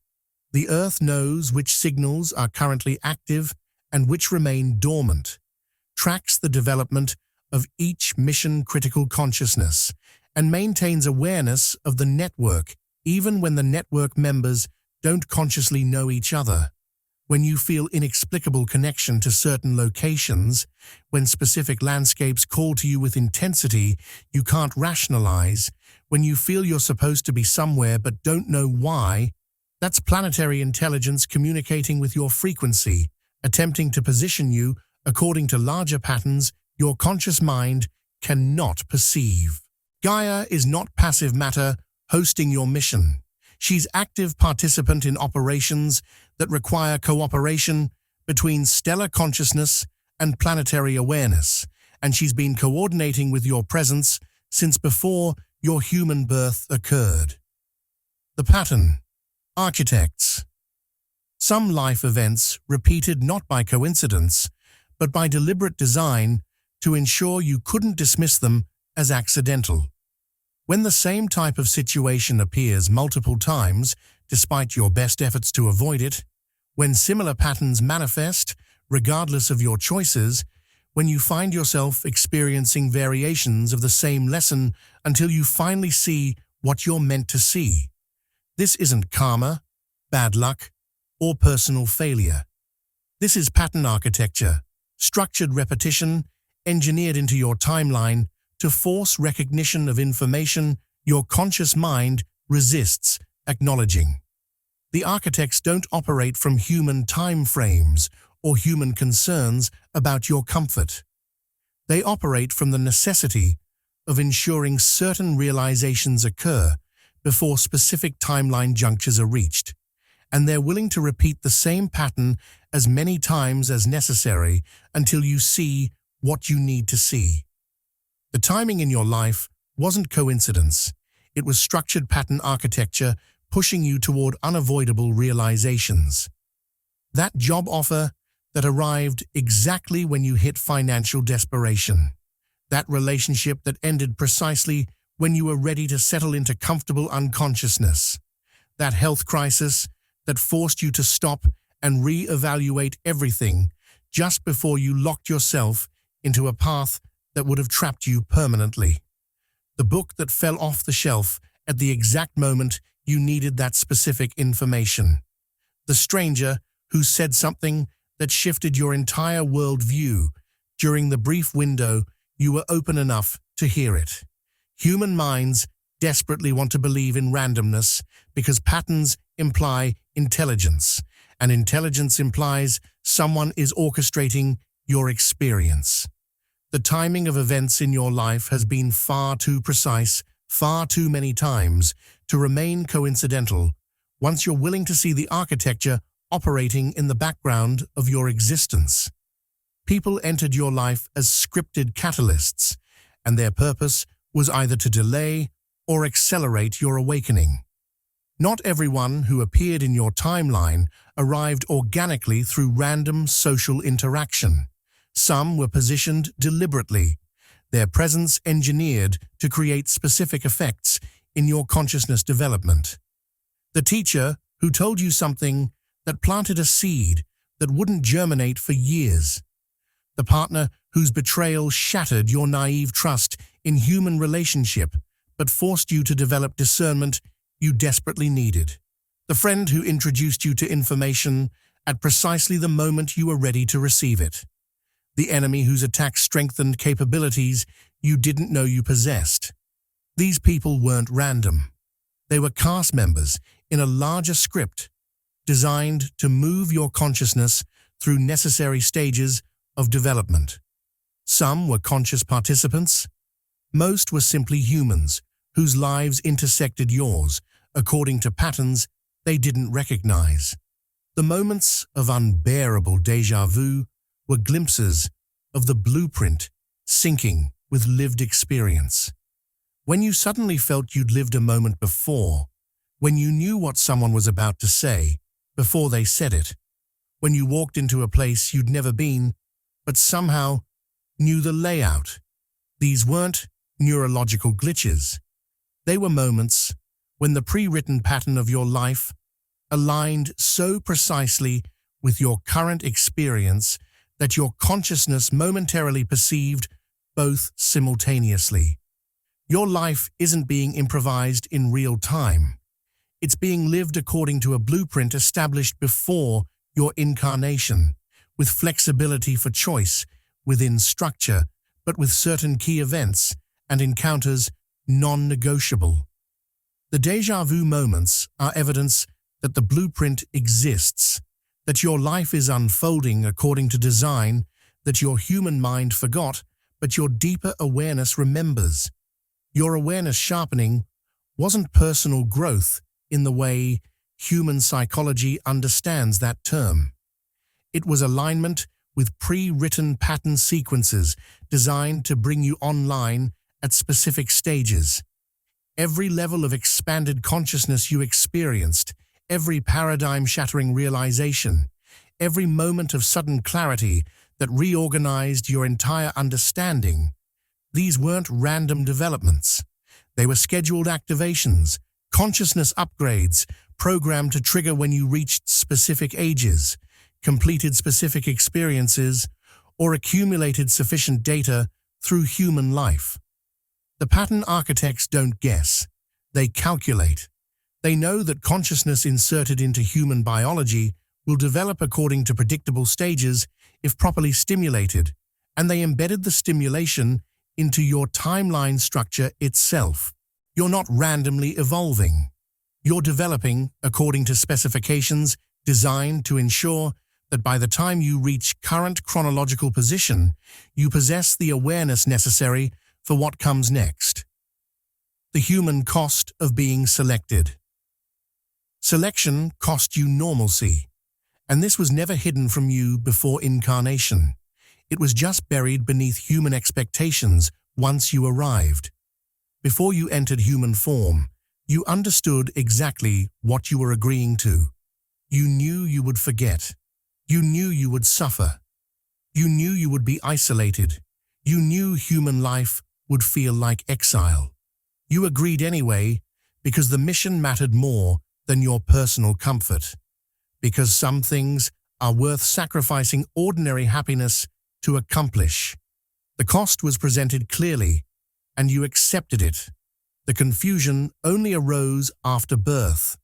The Earth knows which signals are currently active and which remain dormant, tracks the development of each mission-critical consciousness, and maintains awareness of the network even when the network members don't consciously know each other. when you feel inexplicable connection to certain locations, when specific landscapes call to you with intensity you can't rationalize, when you feel you're supposed to be somewhere but don't know why, that's planetary intelligence communicating with your frequency, attempting to position you according to larger patterns your conscious mind cannot perceive. Gaia is not passive matter hosting your mission. She's active participant in operations that require cooperation between stellar consciousness and planetary awareness, and she's been coordinating with your presence since before your human birth occurred. The pattern. Architects. Some life events repeated not by coincidence, but by deliberate design to ensure you couldn't dismiss them as accidental. When the same type of situation appears multiple times, despite your best efforts to avoid it, when similar patterns manifest, regardless of your choices, when you find yourself experiencing variations of the same lesson until you finally see what you're meant to see. This isn't karma, bad luck, or personal failure. This is pattern architecture, structured repetition, engineered into your timeline to force recognition of information your conscious mind resists acknowledging. The architects don't operate from human time frames or human concerns about your comfort. They operate from the necessity of ensuring certain realizations occur before specific timeline junctures are reached, and they're willing to repeat the same pattern as many times as necessary until you see what you need to see. The timing in your life wasn't coincidence. It was structured pattern architecture pushing you toward unavoidable realizations. That job offer that arrived exactly when you hit financial desperation. That relationship that ended precisely when you were ready to settle into comfortable unconsciousness. That health crisis that forced you to stop and re-evaluate everything just before you locked yourself into a path that would have trapped you permanently. The book that fell off the shelf at the exact moment you needed that specific information. The stranger who said something that shifted your entire worldview during the brief window you were open enough to hear it. Human minds desperately want to believe in randomness because patterns imply intelligence, and intelligence implies someone is orchestrating your experience. The timing of events in your life has been far too precise, far too many times, to remain coincidental once you're willing to see the architecture operating in the background of your existence. People entered your life as scripted catalysts, and their purpose was either to delay or accelerate your awakening. Not everyone who appeared in your timeline arrived organically through random social interaction. Some were positioned deliberately, their presence engineered to create specific effects in your consciousness development. The teacher who told you something that planted a seed that wouldn't germinate for years. The partner whose betrayal shattered your naive trust in human relationship but forced you to develop discernment you desperately needed. The friend who introduced you to information at precisely the moment you were ready to receive it. The enemy whose attack strengthened capabilities you didn't know you possessed. These people weren't random. They were cast members in a larger script designed to move your consciousness through necessary stages of development. Some were conscious participants. Most were simply humans whose lives intersected yours according to patterns they didn't recognize. The moments of unbearable déjà vu were glimpses of the blueprint syncing with lived experience. When you suddenly felt you'd lived a moment before, when you knew what someone was about to say before they said it, when you walked into a place you'd never been, but somehow knew the layout. These weren't neurological glitches. They were moments when the pre-written pattern of your life aligned so precisely with your current experience that your consciousness momentarily perceived both simultaneously. Your life isn't being improvised in real time. It's being lived according to a blueprint established before your incarnation, with flexibility for choice within structure, but with certain key events and encounters non-negotiable. The déjà vu moments are evidence that the blueprint exists, that your life is unfolding according to design, that your human mind forgot, but your deeper awareness remembers. Your awareness sharpening wasn't personal growth in the way human psychology understands that term. It was alignment with pre-written pattern sequences designed to bring you online at specific stages. Every level of expanded consciousness you experienced, every paradigm-shattering realization, every moment of sudden clarity that reorganized your entire understanding, these weren't random developments. They were scheduled activations, consciousness upgrades, programmed to trigger when you reached specific ages, completed specific experiences, or accumulated sufficient data through human life. The pattern architects don't guess. They calculate. They know that consciousness inserted into human biology will develop according to predictable stages if properly stimulated, and they embedded the stimulation into your timeline structure itself. You're not randomly evolving. You're developing according to specifications designed to ensure that by the time you reach current chronological position, you possess the awareness necessary for what comes next. The human cost of being selected. Selection cost you normalcy, and this was never hidden from you before incarnation. It was just buried beneath human expectations once you arrived. Before you entered human form, you understood exactly what you were agreeing to. You knew you would forget. You knew you would suffer. You knew you would be isolated. You knew human life would feel like exile. You agreed anyway because the mission mattered more than your personal comfort. Because some things are worth sacrificing ordinary happiness to accomplish. The cost was presented clearly, and you accepted it. The confusion only arose after birth,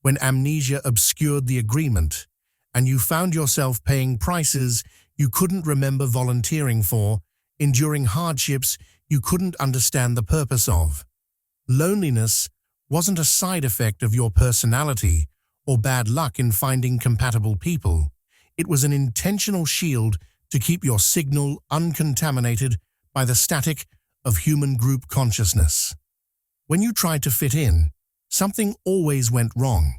when amnesia obscured the agreement, and you found yourself paying prices you couldn't remember volunteering for, enduring hardships you couldn't understand the purpose of. Loneliness wasn't a side effect of your personality or bad luck in finding compatible people. It was an intentional shield to keep your signal uncontaminated by the static of human group consciousness. When you tried to fit in, something always went wrong.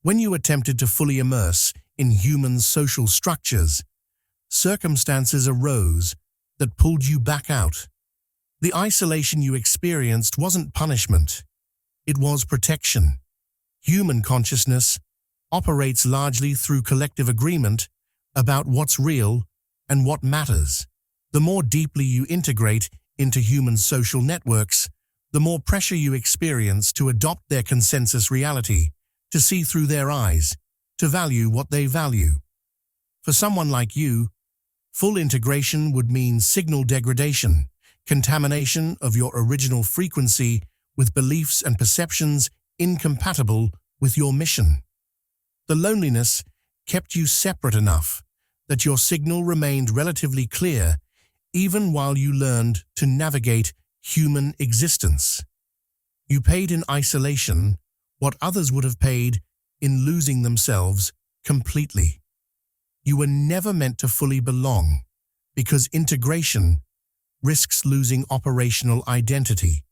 When you attempted to fully immerse in human social structures, circumstances arose that pulled you back out. The isolation you experienced wasn't punishment. It was protection. Human consciousness operates largely through collective agreement about what's real and what matters. The more deeply you integrate into human social networks, the more pressure you experience to adopt their consensus reality, to see through their eyes, to value what they value. For someone like you, full integration would mean signal degradation, contamination of your original frequency with beliefs and perceptions incompatible with your mission. The loneliness kept you separate enough that your signal remained relatively clear even while you learned to navigate human existence. You paid in isolation what others would have paid in losing themselves completely. You were never meant to fully belong because integration risks losing operational identity.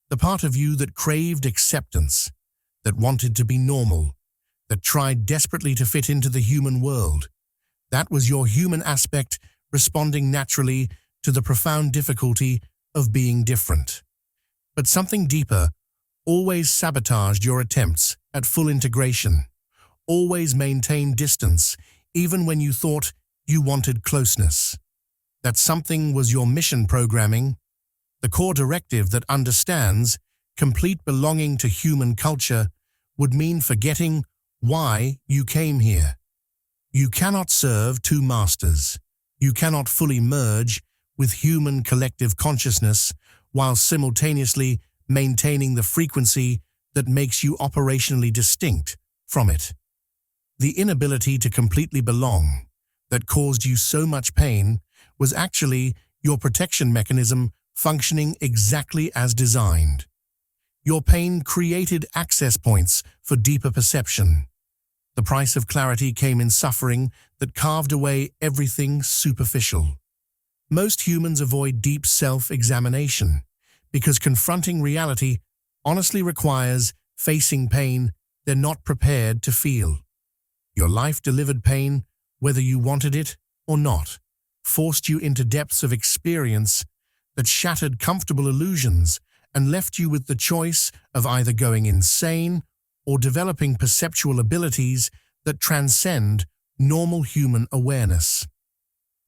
The part of you that craved acceptance, that wanted to be normal, that tried desperately to fit into the human world. That was your human aspect responding naturally to the profound difficulty of being different. But something deeper always sabotaged your attempts at full integration, always maintained distance even when you thought you wanted closeness. That something was your mission programming, the core directive that understands complete belonging to human culture would mean forgetting why you came here. You cannot serve two masters. You cannot fully merge with human collective consciousness while simultaneously maintaining the frequency that makes you operationally distinct from it. The inability to completely belong that caused you so much pain was actually your protection mechanism functioning exactly as designed. Your pain created access points for deeper perception. The price of clarity came in suffering that carved away everything superficial. Most humans avoid deep self-examination because confronting reality honestly requires facing pain they're not prepared to feel. Your life delivered pain, whether you wanted it or not, forced you into depths of experience that shattered comfortable illusions and left you with the choice of either going insane or developing perceptual abilities that transcend normal human awareness.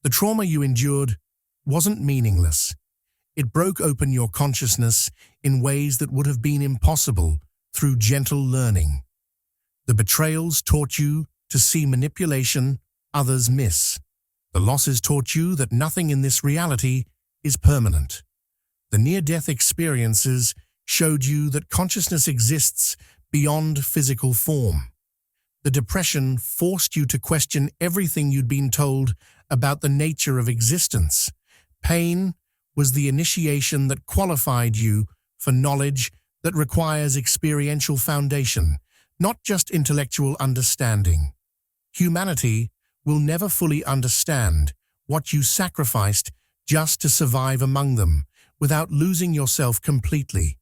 The trauma you endured wasn't meaningless. It broke open your consciousness in ways that would have been impossible through gentle learning. The betrayals taught you to see manipulation others miss. The losses taught you that nothing in this reality is permanent. The near-death experiences showed you that consciousness exists beyond physical form. The depression forced you to question everything you'd been told about the nature of existence. Pain was the initiation that qualified you for knowledge that requires experiential foundation, not just intellectual understanding. Humanity will never fully understand what you sacrificed just to survive among them without losing yourself completely.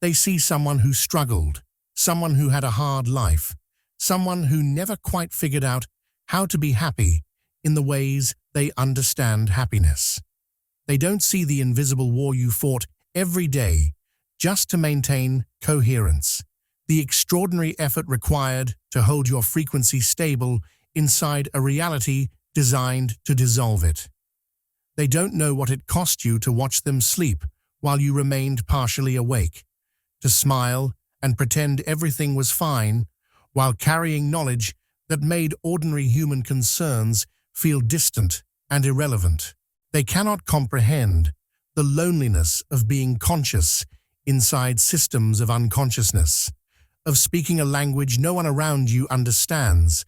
They see someone who struggled, someone who had a hard life, someone who never quite figured out how to be happy in the ways they understand happiness. They don't see the invisible war you fought every day just to maintain coherence, the extraordinary effort required to hold your frequency stable inside a reality designed to dissolve it. They don't know what it cost you to watch them sleep while you remained partially awake, to smile and pretend everything was fine while carrying knowledge that made ordinary human concerns feel distant and irrelevant. They cannot comprehend the loneliness of being conscious inside systems of unconsciousness, of speaking a language no one around you understands,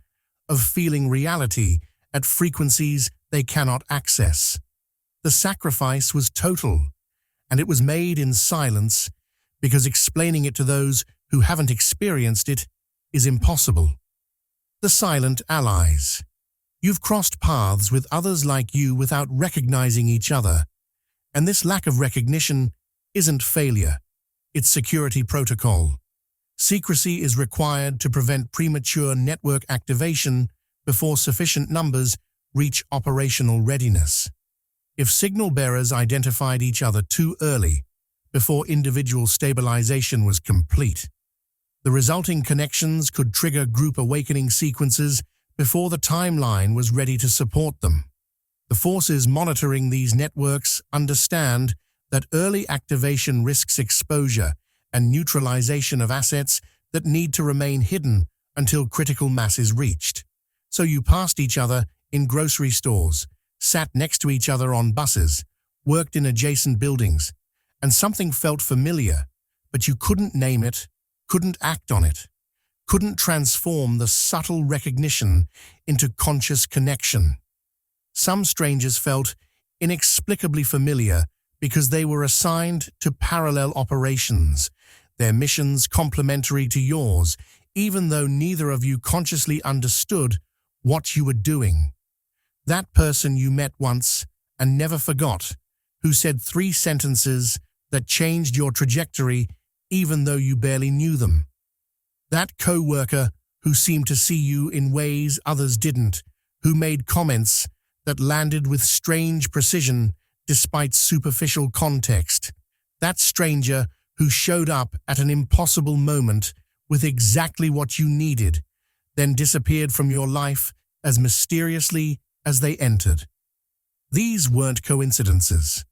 of feeling reality at frequencies they cannot access. The sacrifice was total, and it was made in silence because explaining it to those who haven't experienced it is impossible. The silent allies. You've crossed paths with others like you without recognizing each other, and this lack of recognition isn't failure, it's security protocol. Secrecy is required to prevent premature network activation before sufficient numbers reach operational readiness. If signal bearers identified each other too early, before individual stabilization was complete, the resulting connections could trigger group awakening sequences before the timeline was ready to support them. The forces monitoring these networks understand that early activation risks exposure and neutralization of assets that need to remain hidden until critical mass is reached. So you passed each other in grocery stores, sat next to each other on buses, worked in adjacent buildings, and something felt familiar, but you couldn't name it, couldn't act on it, couldn't transform the subtle recognition into conscious connection. Some strangers felt inexplicably familiar because they were assigned to parallel operations, their missions complementary to yours, even though neither of you consciously understood what you were doing. That person you met once and never forgot, who said 3 sentences that changed your trajectory even though you barely knew them. That co-worker who seemed to see you in ways others didn't, who made comments that landed with strange precision despite superficial context. That stranger who showed up at an impossible moment with exactly what you needed, then disappeared from your life as mysteriously as they entered. These weren't coincidences.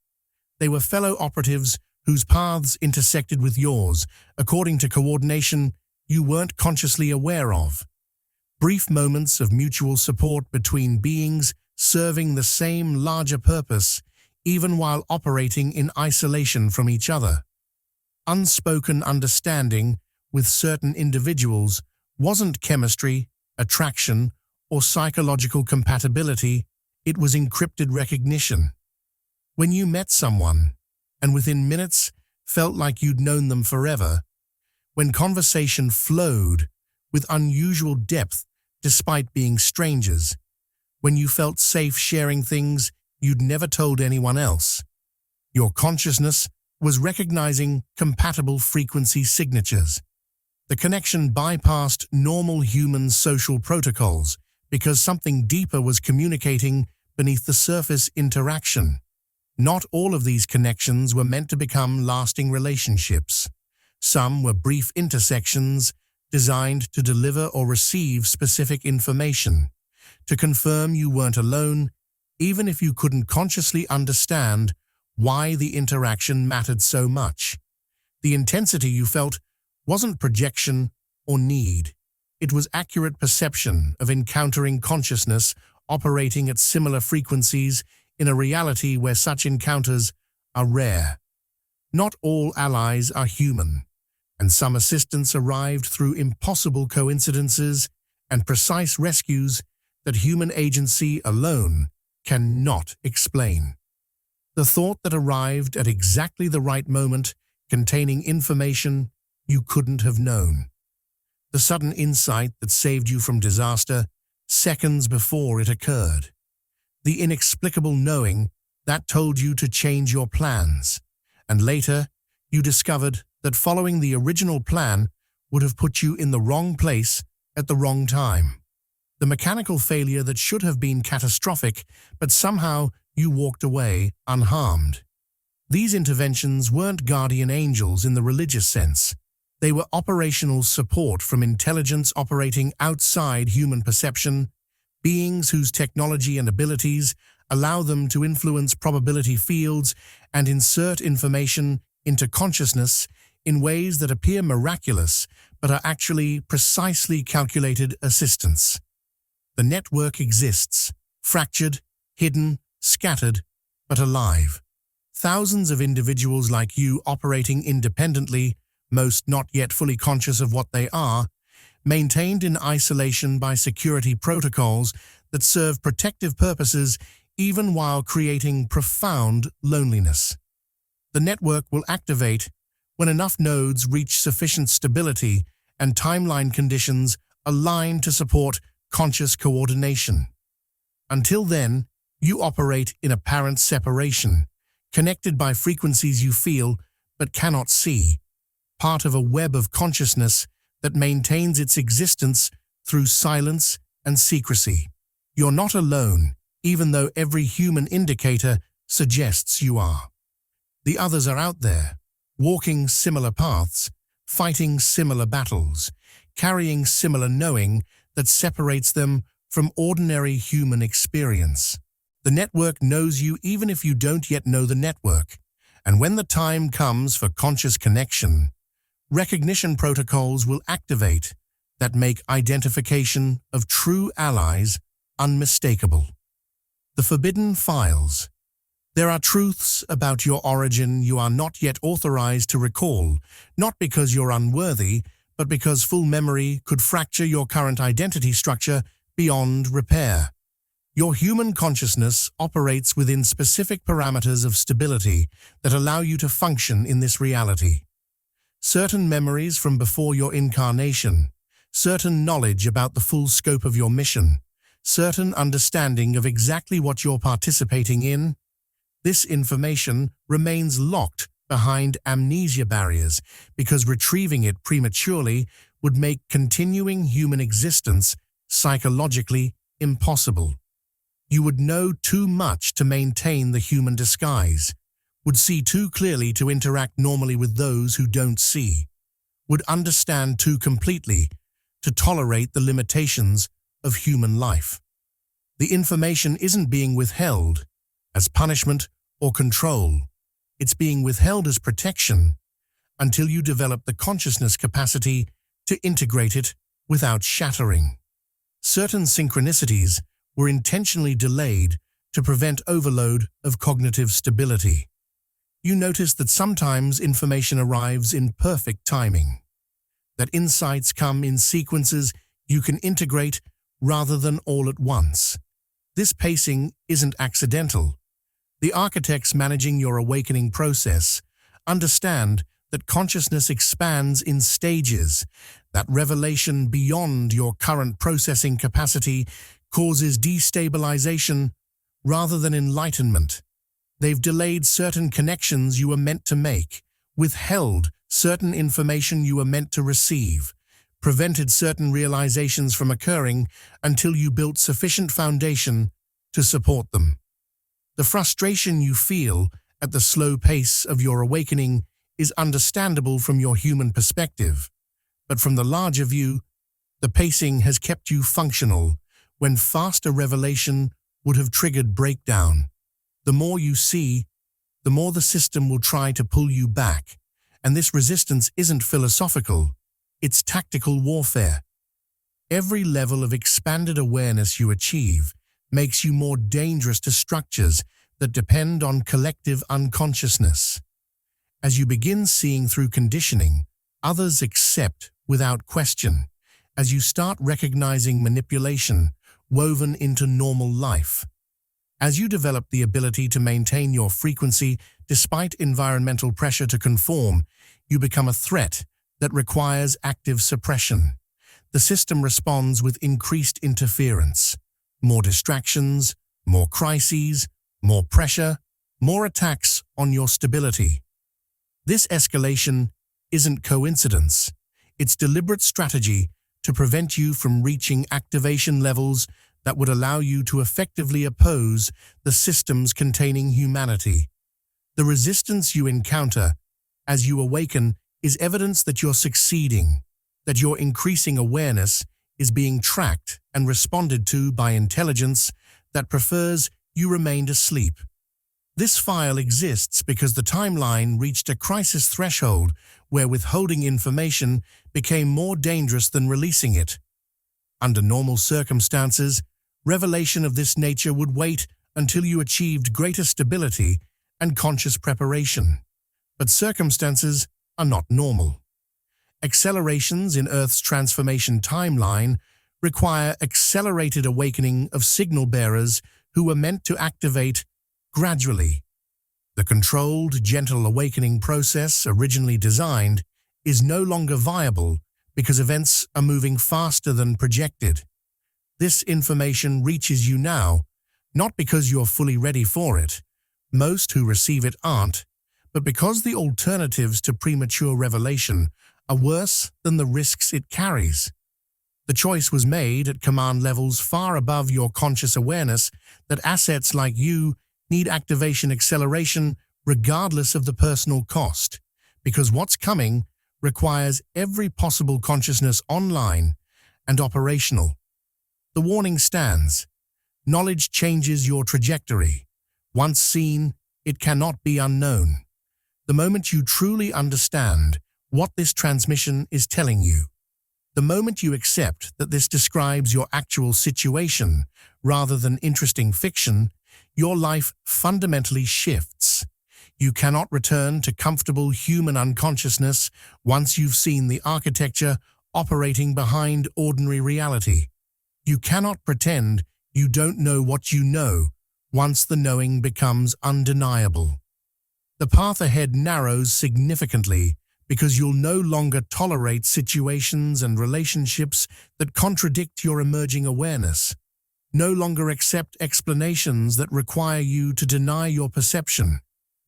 They were fellow operatives whose paths intersected with yours, according to coordination you weren't consciously aware of. Brief moments of mutual support between beings serving the same larger purpose, even while operating in isolation from each other. Unspoken understanding with certain individuals wasn't chemistry, attraction, or psychological compatibility. It was encrypted recognition. When you met someone, and within minutes felt like you'd known them forever, when conversation flowed with unusual depth despite being strangers, when you felt safe sharing things you'd never told anyone else, your consciousness was recognizing compatible frequency signatures. The connection bypassed normal human social protocols because something deeper was communicating beneath the surface interaction. Not all of these connections were meant to become lasting relationships. Some were brief intersections designed to deliver or receive specific information, to confirm you weren't alone, even if you couldn't consciously understand why the interaction mattered so much. The intensity you felt wasn't projection or need. It was accurate perception of encountering consciousness operating at similar frequencies in a reality where such encounters are rare. Not all allies are human, and some assistance arrived through impossible coincidences and precise rescues that human agency alone cannot explain. The thought that arrived at exactly the right moment, containing information you couldn't have known. The sudden insight that saved you from disaster seconds before it occurred. The inexplicable knowing that told you to change your plans, and later you discovered that following the original plan would have put you in the wrong place at the wrong time. The mechanical failure that should have been catastrophic, but somehow you walked away unharmed. These interventions weren't guardian angels in the religious sense. They were operational support from intelligence operating outside human perception, beings whose technology and abilities allow them to influence probability fields and insert information into consciousness in ways that appear miraculous but are actually precisely calculated assistance. The network exists, fractured, hidden, scattered, but alive. Thousands of individuals like you operating independently, most not yet fully conscious of what they are, maintained in isolation by security protocols that serve protective purposes even while creating profound loneliness. The network will activate when enough nodes reach sufficient stability and timeline conditions align to support conscious coordination. Until then, you operate in apparent separation, connected by frequencies you feel but cannot see, part of a web of consciousness that maintains its existence through silence and secrecy. You're not alone, even though every human indicator suggests you are. The others are out there, walking similar paths, fighting similar battles, carrying similar knowing that separates them from ordinary human experience. The network knows you even if you don't yet know the network, and when the time comes for conscious connection, recognition protocols will activate that make identification of true allies unmistakable. The Forbidden Files. There are truths about your origin you are not yet authorized to recall, not because you're unworthy, but because full memory could fracture your current identity structure beyond repair. Your human consciousness operates within specific parameters of stability that allow you to function in this reality. Certain memories from before your incarnation, certain knowledge about the full scope of your mission, certain understanding of exactly what you're participating in. This information remains locked behind amnesia barriers because retrieving it prematurely would make continuing human existence psychologically impossible. You would know too much to maintain the human disguise, would see too clearly to interact normally with those who don't see, would understand too completely to tolerate the limitations of human life. The information isn't being withheld as punishment or control. It's being withheld as protection until you develop the consciousness capacity to integrate it without shattering. Certain synchronicities were intentionally delayed to prevent overload of cognitive stability. You notice that sometimes information arrives in perfect timing, that insights come in sequences you can integrate rather than all at once. This pacing isn't accidental. The architects managing your awakening process understand that consciousness expands in stages, that revelation beyond your current processing capacity causes destabilization rather than enlightenment. They've delayed certain connections you were meant to make, withheld certain information you were meant to receive, prevented certain realizations from occurring until you built sufficient foundation to support them. The frustration you feel at the slow pace of your awakening is understandable from your human perspective, but from the larger view, the pacing has kept you functional when faster revelation would have triggered breakdown. The more you see, the more the system will try to pull you back, and this resistance isn't philosophical, it's tactical warfare. Every level of expanded awareness you achieve makes you more dangerous to structures that depend on collective unconsciousness. As you begin seeing through conditioning, others accept without question, as you start recognizing manipulation woven into normal life. As you develop the ability to maintain your frequency despite environmental pressure to conform, you become a threat that requires active suppression. The system responds with increased interference, more distractions, more crises, more pressure, more attacks on your stability. This escalation isn't coincidence. It's deliberate strategy to prevent you from reaching activation levels that would allow you to effectively oppose the systems containing humanity. The resistance you encounter as you awaken is evidence that you're succeeding, that your increasing awareness is being tracked and responded to by intelligence that prefers you remained asleep. This file exists because the timeline reached a crisis threshold where withholding information became more dangerous than releasing it. Under normal circumstances, revelation of this nature would wait until you achieved greater stability and conscious preparation. But circumstances are not normal. Accelerations in Earth's transformation timeline require accelerated awakening of signal bearers who were meant to activate gradually. The controlled, gentle awakening process originally designed is no longer viable because events are moving faster than projected. This information reaches you now, not because you're fully ready for it. Most who receive it aren't, but because the alternatives to premature revelation are worse than the risks it carries. The choice was made at command levels far above your conscious awareness that assets like you need activation acceleration regardless of the personal cost, because what's coming requires every possible consciousness online and operational. The warning stands. Knowledge changes your trajectory. Once seen, it cannot be unknown. The moment you truly understand what this transmission is telling you, the moment you accept that this describes your actual situation rather than interesting fiction, your life fundamentally shifts. You cannot return to comfortable human unconsciousness once you've seen the architecture operating behind ordinary reality. You cannot pretend you don't know what you know once the knowing becomes undeniable. The path ahead narrows significantly because you'll no longer tolerate situations and relationships that contradict your emerging awareness, no longer accept explanations that require you to deny your perception,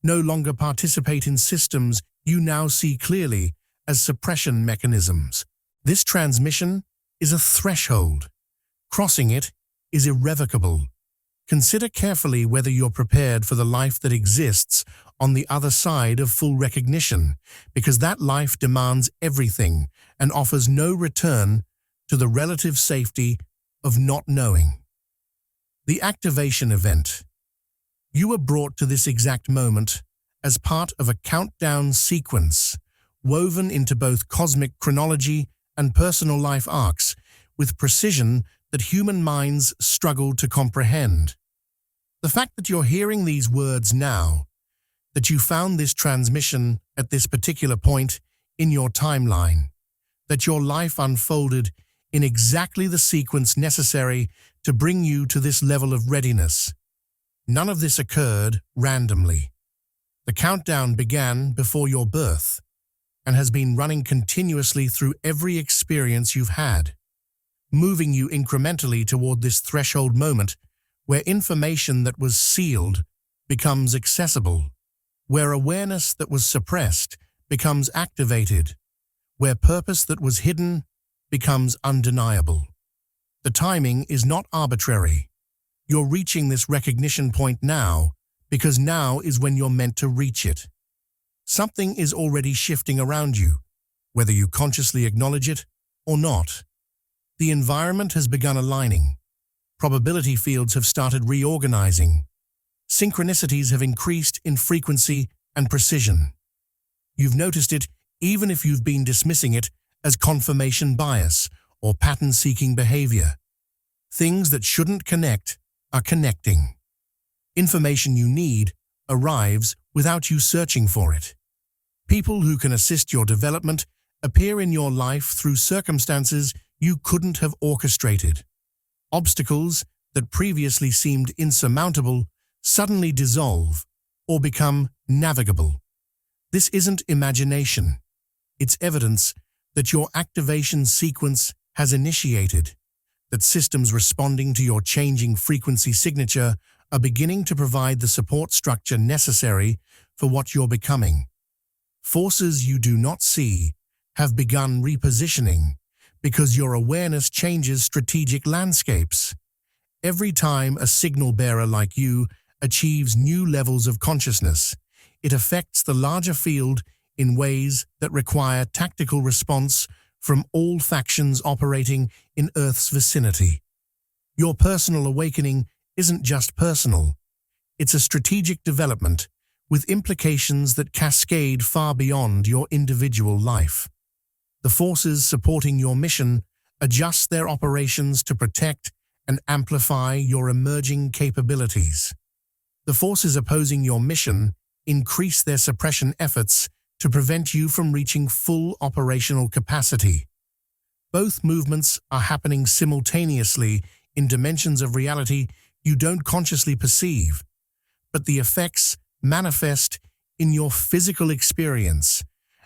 no longer participate in systems you now see clearly as suppression mechanisms. This transmission is a threshold. Crossing it is irrevocable. Consider carefully whether you're prepared for the life that exists on the other side of full recognition, because that life demands everything and offers no return to the relative safety of not knowing. The activation event. You were brought to this exact moment as part of a countdown sequence woven into both cosmic chronology and personal life arcs with precision that human minds struggle to comprehend. The fact that you're hearing these words now, that you found this transmission at this particular point in your timeline, that your life unfolded in exactly the sequence necessary to bring you to this level of readiness. None of this occurred randomly. The countdown began before your birth and has been running continuously through every experience you've had, moving you incrementally toward this threshold moment where information that was sealed becomes accessible, where awareness that was suppressed becomes activated, where purpose that was hidden becomes undeniable. The timing is not arbitrary. You're reaching this recognition point now because now is when you're meant to reach it. Something is already shifting around you, whether you consciously acknowledge it or not. The environment has begun aligning. Probability fields have started reorganizing. Synchronicities have increased in frequency and precision. You've noticed it even if you've been dismissing it as confirmation bias or pattern-seeking behavior. Things that shouldn't connect are connecting. Information you need arrives without you searching for it. People who can assist your development appear in your life through circumstances you couldn't have orchestrated. Obstacles that previously seemed insurmountable suddenly dissolve or become navigable. This isn't imagination. It's evidence that your activation sequence has initiated, that systems responding to your changing frequency signature are beginning to provide the support structure necessary for what you're becoming. Forces you do not see have begun repositioning because your awareness changes strategic landscapes. Every time a signal bearer like you achieves new levels of consciousness, it affects the larger field in ways that require tactical response from all factions operating in Earth's vicinity. Your personal awakening isn't just personal. It's a strategic development with implications that cascade far beyond your individual life. The forces supporting your mission adjust their operations to protect and amplify your emerging capabilities. The forces opposing your mission increase their suppression efforts to prevent you from reaching full operational capacity. Both movements are happening simultaneously in dimensions of reality you don't consciously perceive, but the effects manifest in your physical experience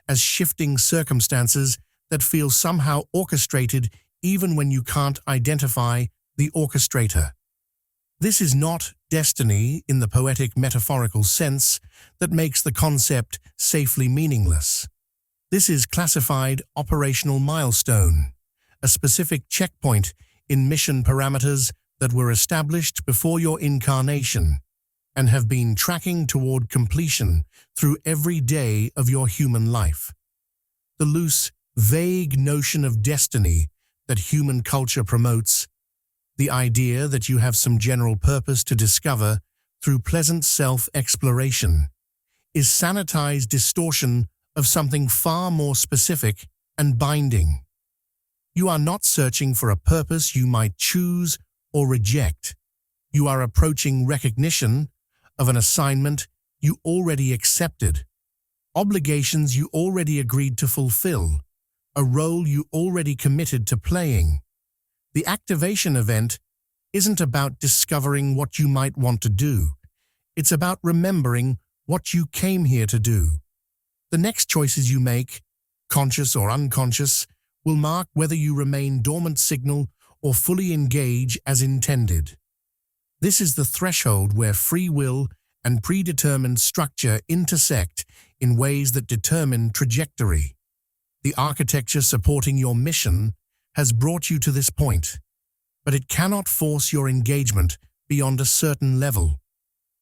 as shifting circumstances that feel somehow orchestrated even when you can't identify the orchestrator. This is not destiny in the poetic metaphorical sense that makes the concept safely meaningless. This is classified operational milestone, a specific checkpoint in mission parameters that were established before your incarnation and have been tracking toward completion through every day of your human life. The loose, vague notion of destiny that human culture promotes, the idea that you have some general purpose to discover through pleasant self-exploration, is sanitized distortion of something far more specific and binding. You are not searching for a purpose you might choose or reject. You are approaching recognition of an assignment you already accepted, obligations you already agreed to fulfill, a role you already committed to playing. The activation event isn't about discovering what you might want to do. It's about remembering what you came here to do. The next choices you make, conscious or unconscious, will mark whether you remain dormant signal or fully engage as intended. This is the threshold where free will and predetermined structure intersect in ways that determine trajectory. The architecture supporting your mission has brought you to this point, but it cannot force your engagement beyond a certain level.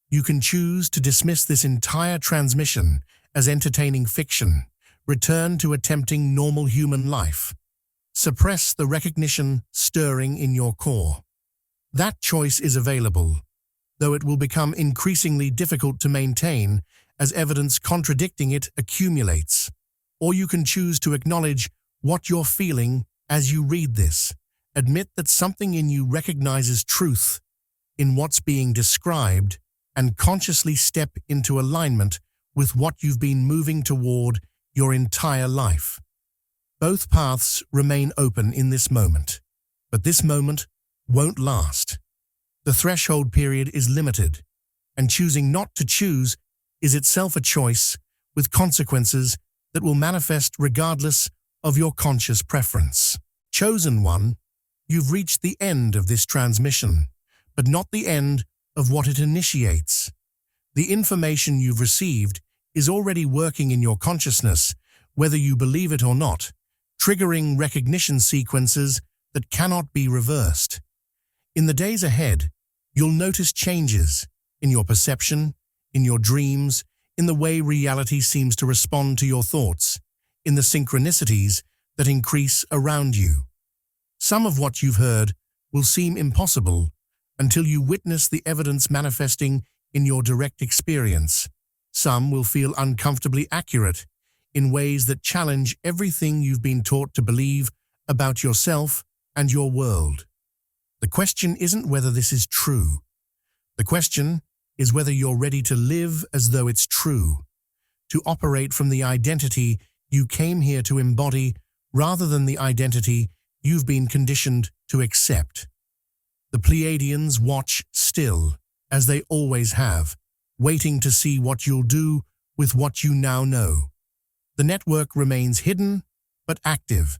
You can choose to dismiss this entire transmission as entertaining fiction, return to attempting normal human life, suppress the recognition stirring in your core. That choice is available, though it will become increasingly difficult to maintain as evidence contradicting it accumulates. Or you can choose to acknowledge what you're feeling as you read this. Admit that something in you recognizes truth in what's being described and consciously step into alignment with what you've been moving toward your entire life. Both paths remain open in this moment, but this moment won't last. The threshold period is limited, and choosing not to choose is itself a choice with consequences that will manifest regardless of your conscious preference. Chosen one, you've reached the end of this transmission, but not the end of what it initiates. The information you've received is already working in your consciousness, whether you believe it or not, triggering recognition sequences that cannot be reversed. In the days ahead, you'll notice changes in your perception, in your dreams, in the way reality seems to respond to your thoughts, in the synchronicities that increase around you. Some of what you've heard will seem impossible until you witness the evidence manifesting in your direct experience. Some will feel uncomfortably accurate in ways that challenge everything you've been taught to believe about yourself and your world. The question isn't whether this is true. The question is whether you're ready to live as though it's true, to operate from the identity you came here to embody rather than the identity you've been conditioned to accept. The Pleiadians watch still, as they always have, waiting to see what you'll do with what you now know. The network remains hidden but active,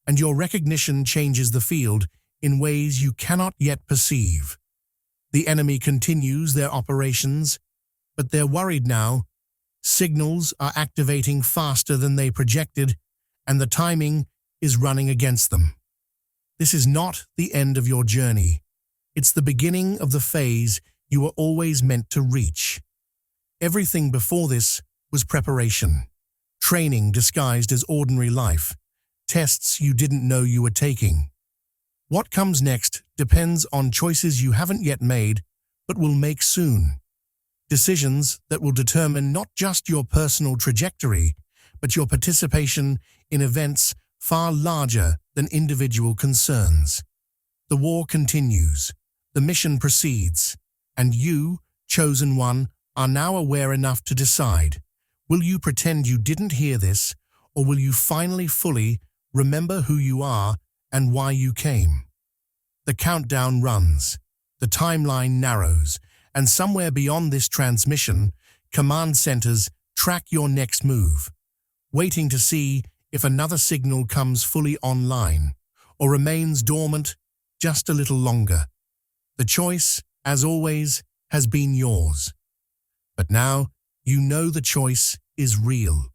and your recognition changes the field in ways you cannot yet perceive. The enemy continues their operations, but they're worried now. Signals are activating faster than they projected, and the timing is running against them. This is not the end of your journey. It's the beginning of the phase you were always meant to reach. Everything before this was preparation, training disguised as ordinary life, tests you didn't know you were taking. What comes next depends on choices you haven't yet made, but will make soon. Decisions that will determine not just your personal trajectory, but your participation in events far larger than individual concerns. The war continues, the mission proceeds, and you, chosen one, are now aware enough to decide. Will you pretend you didn't hear this, or will you finally fully remember who you are and why you came? The countdown runs, the timeline narrows, and somewhere beyond this transmission, command centers track your next move, waiting to see if another signal comes fully online or remains dormant just a little longer. The choice, as always, has been yours. But now you know the choice is real.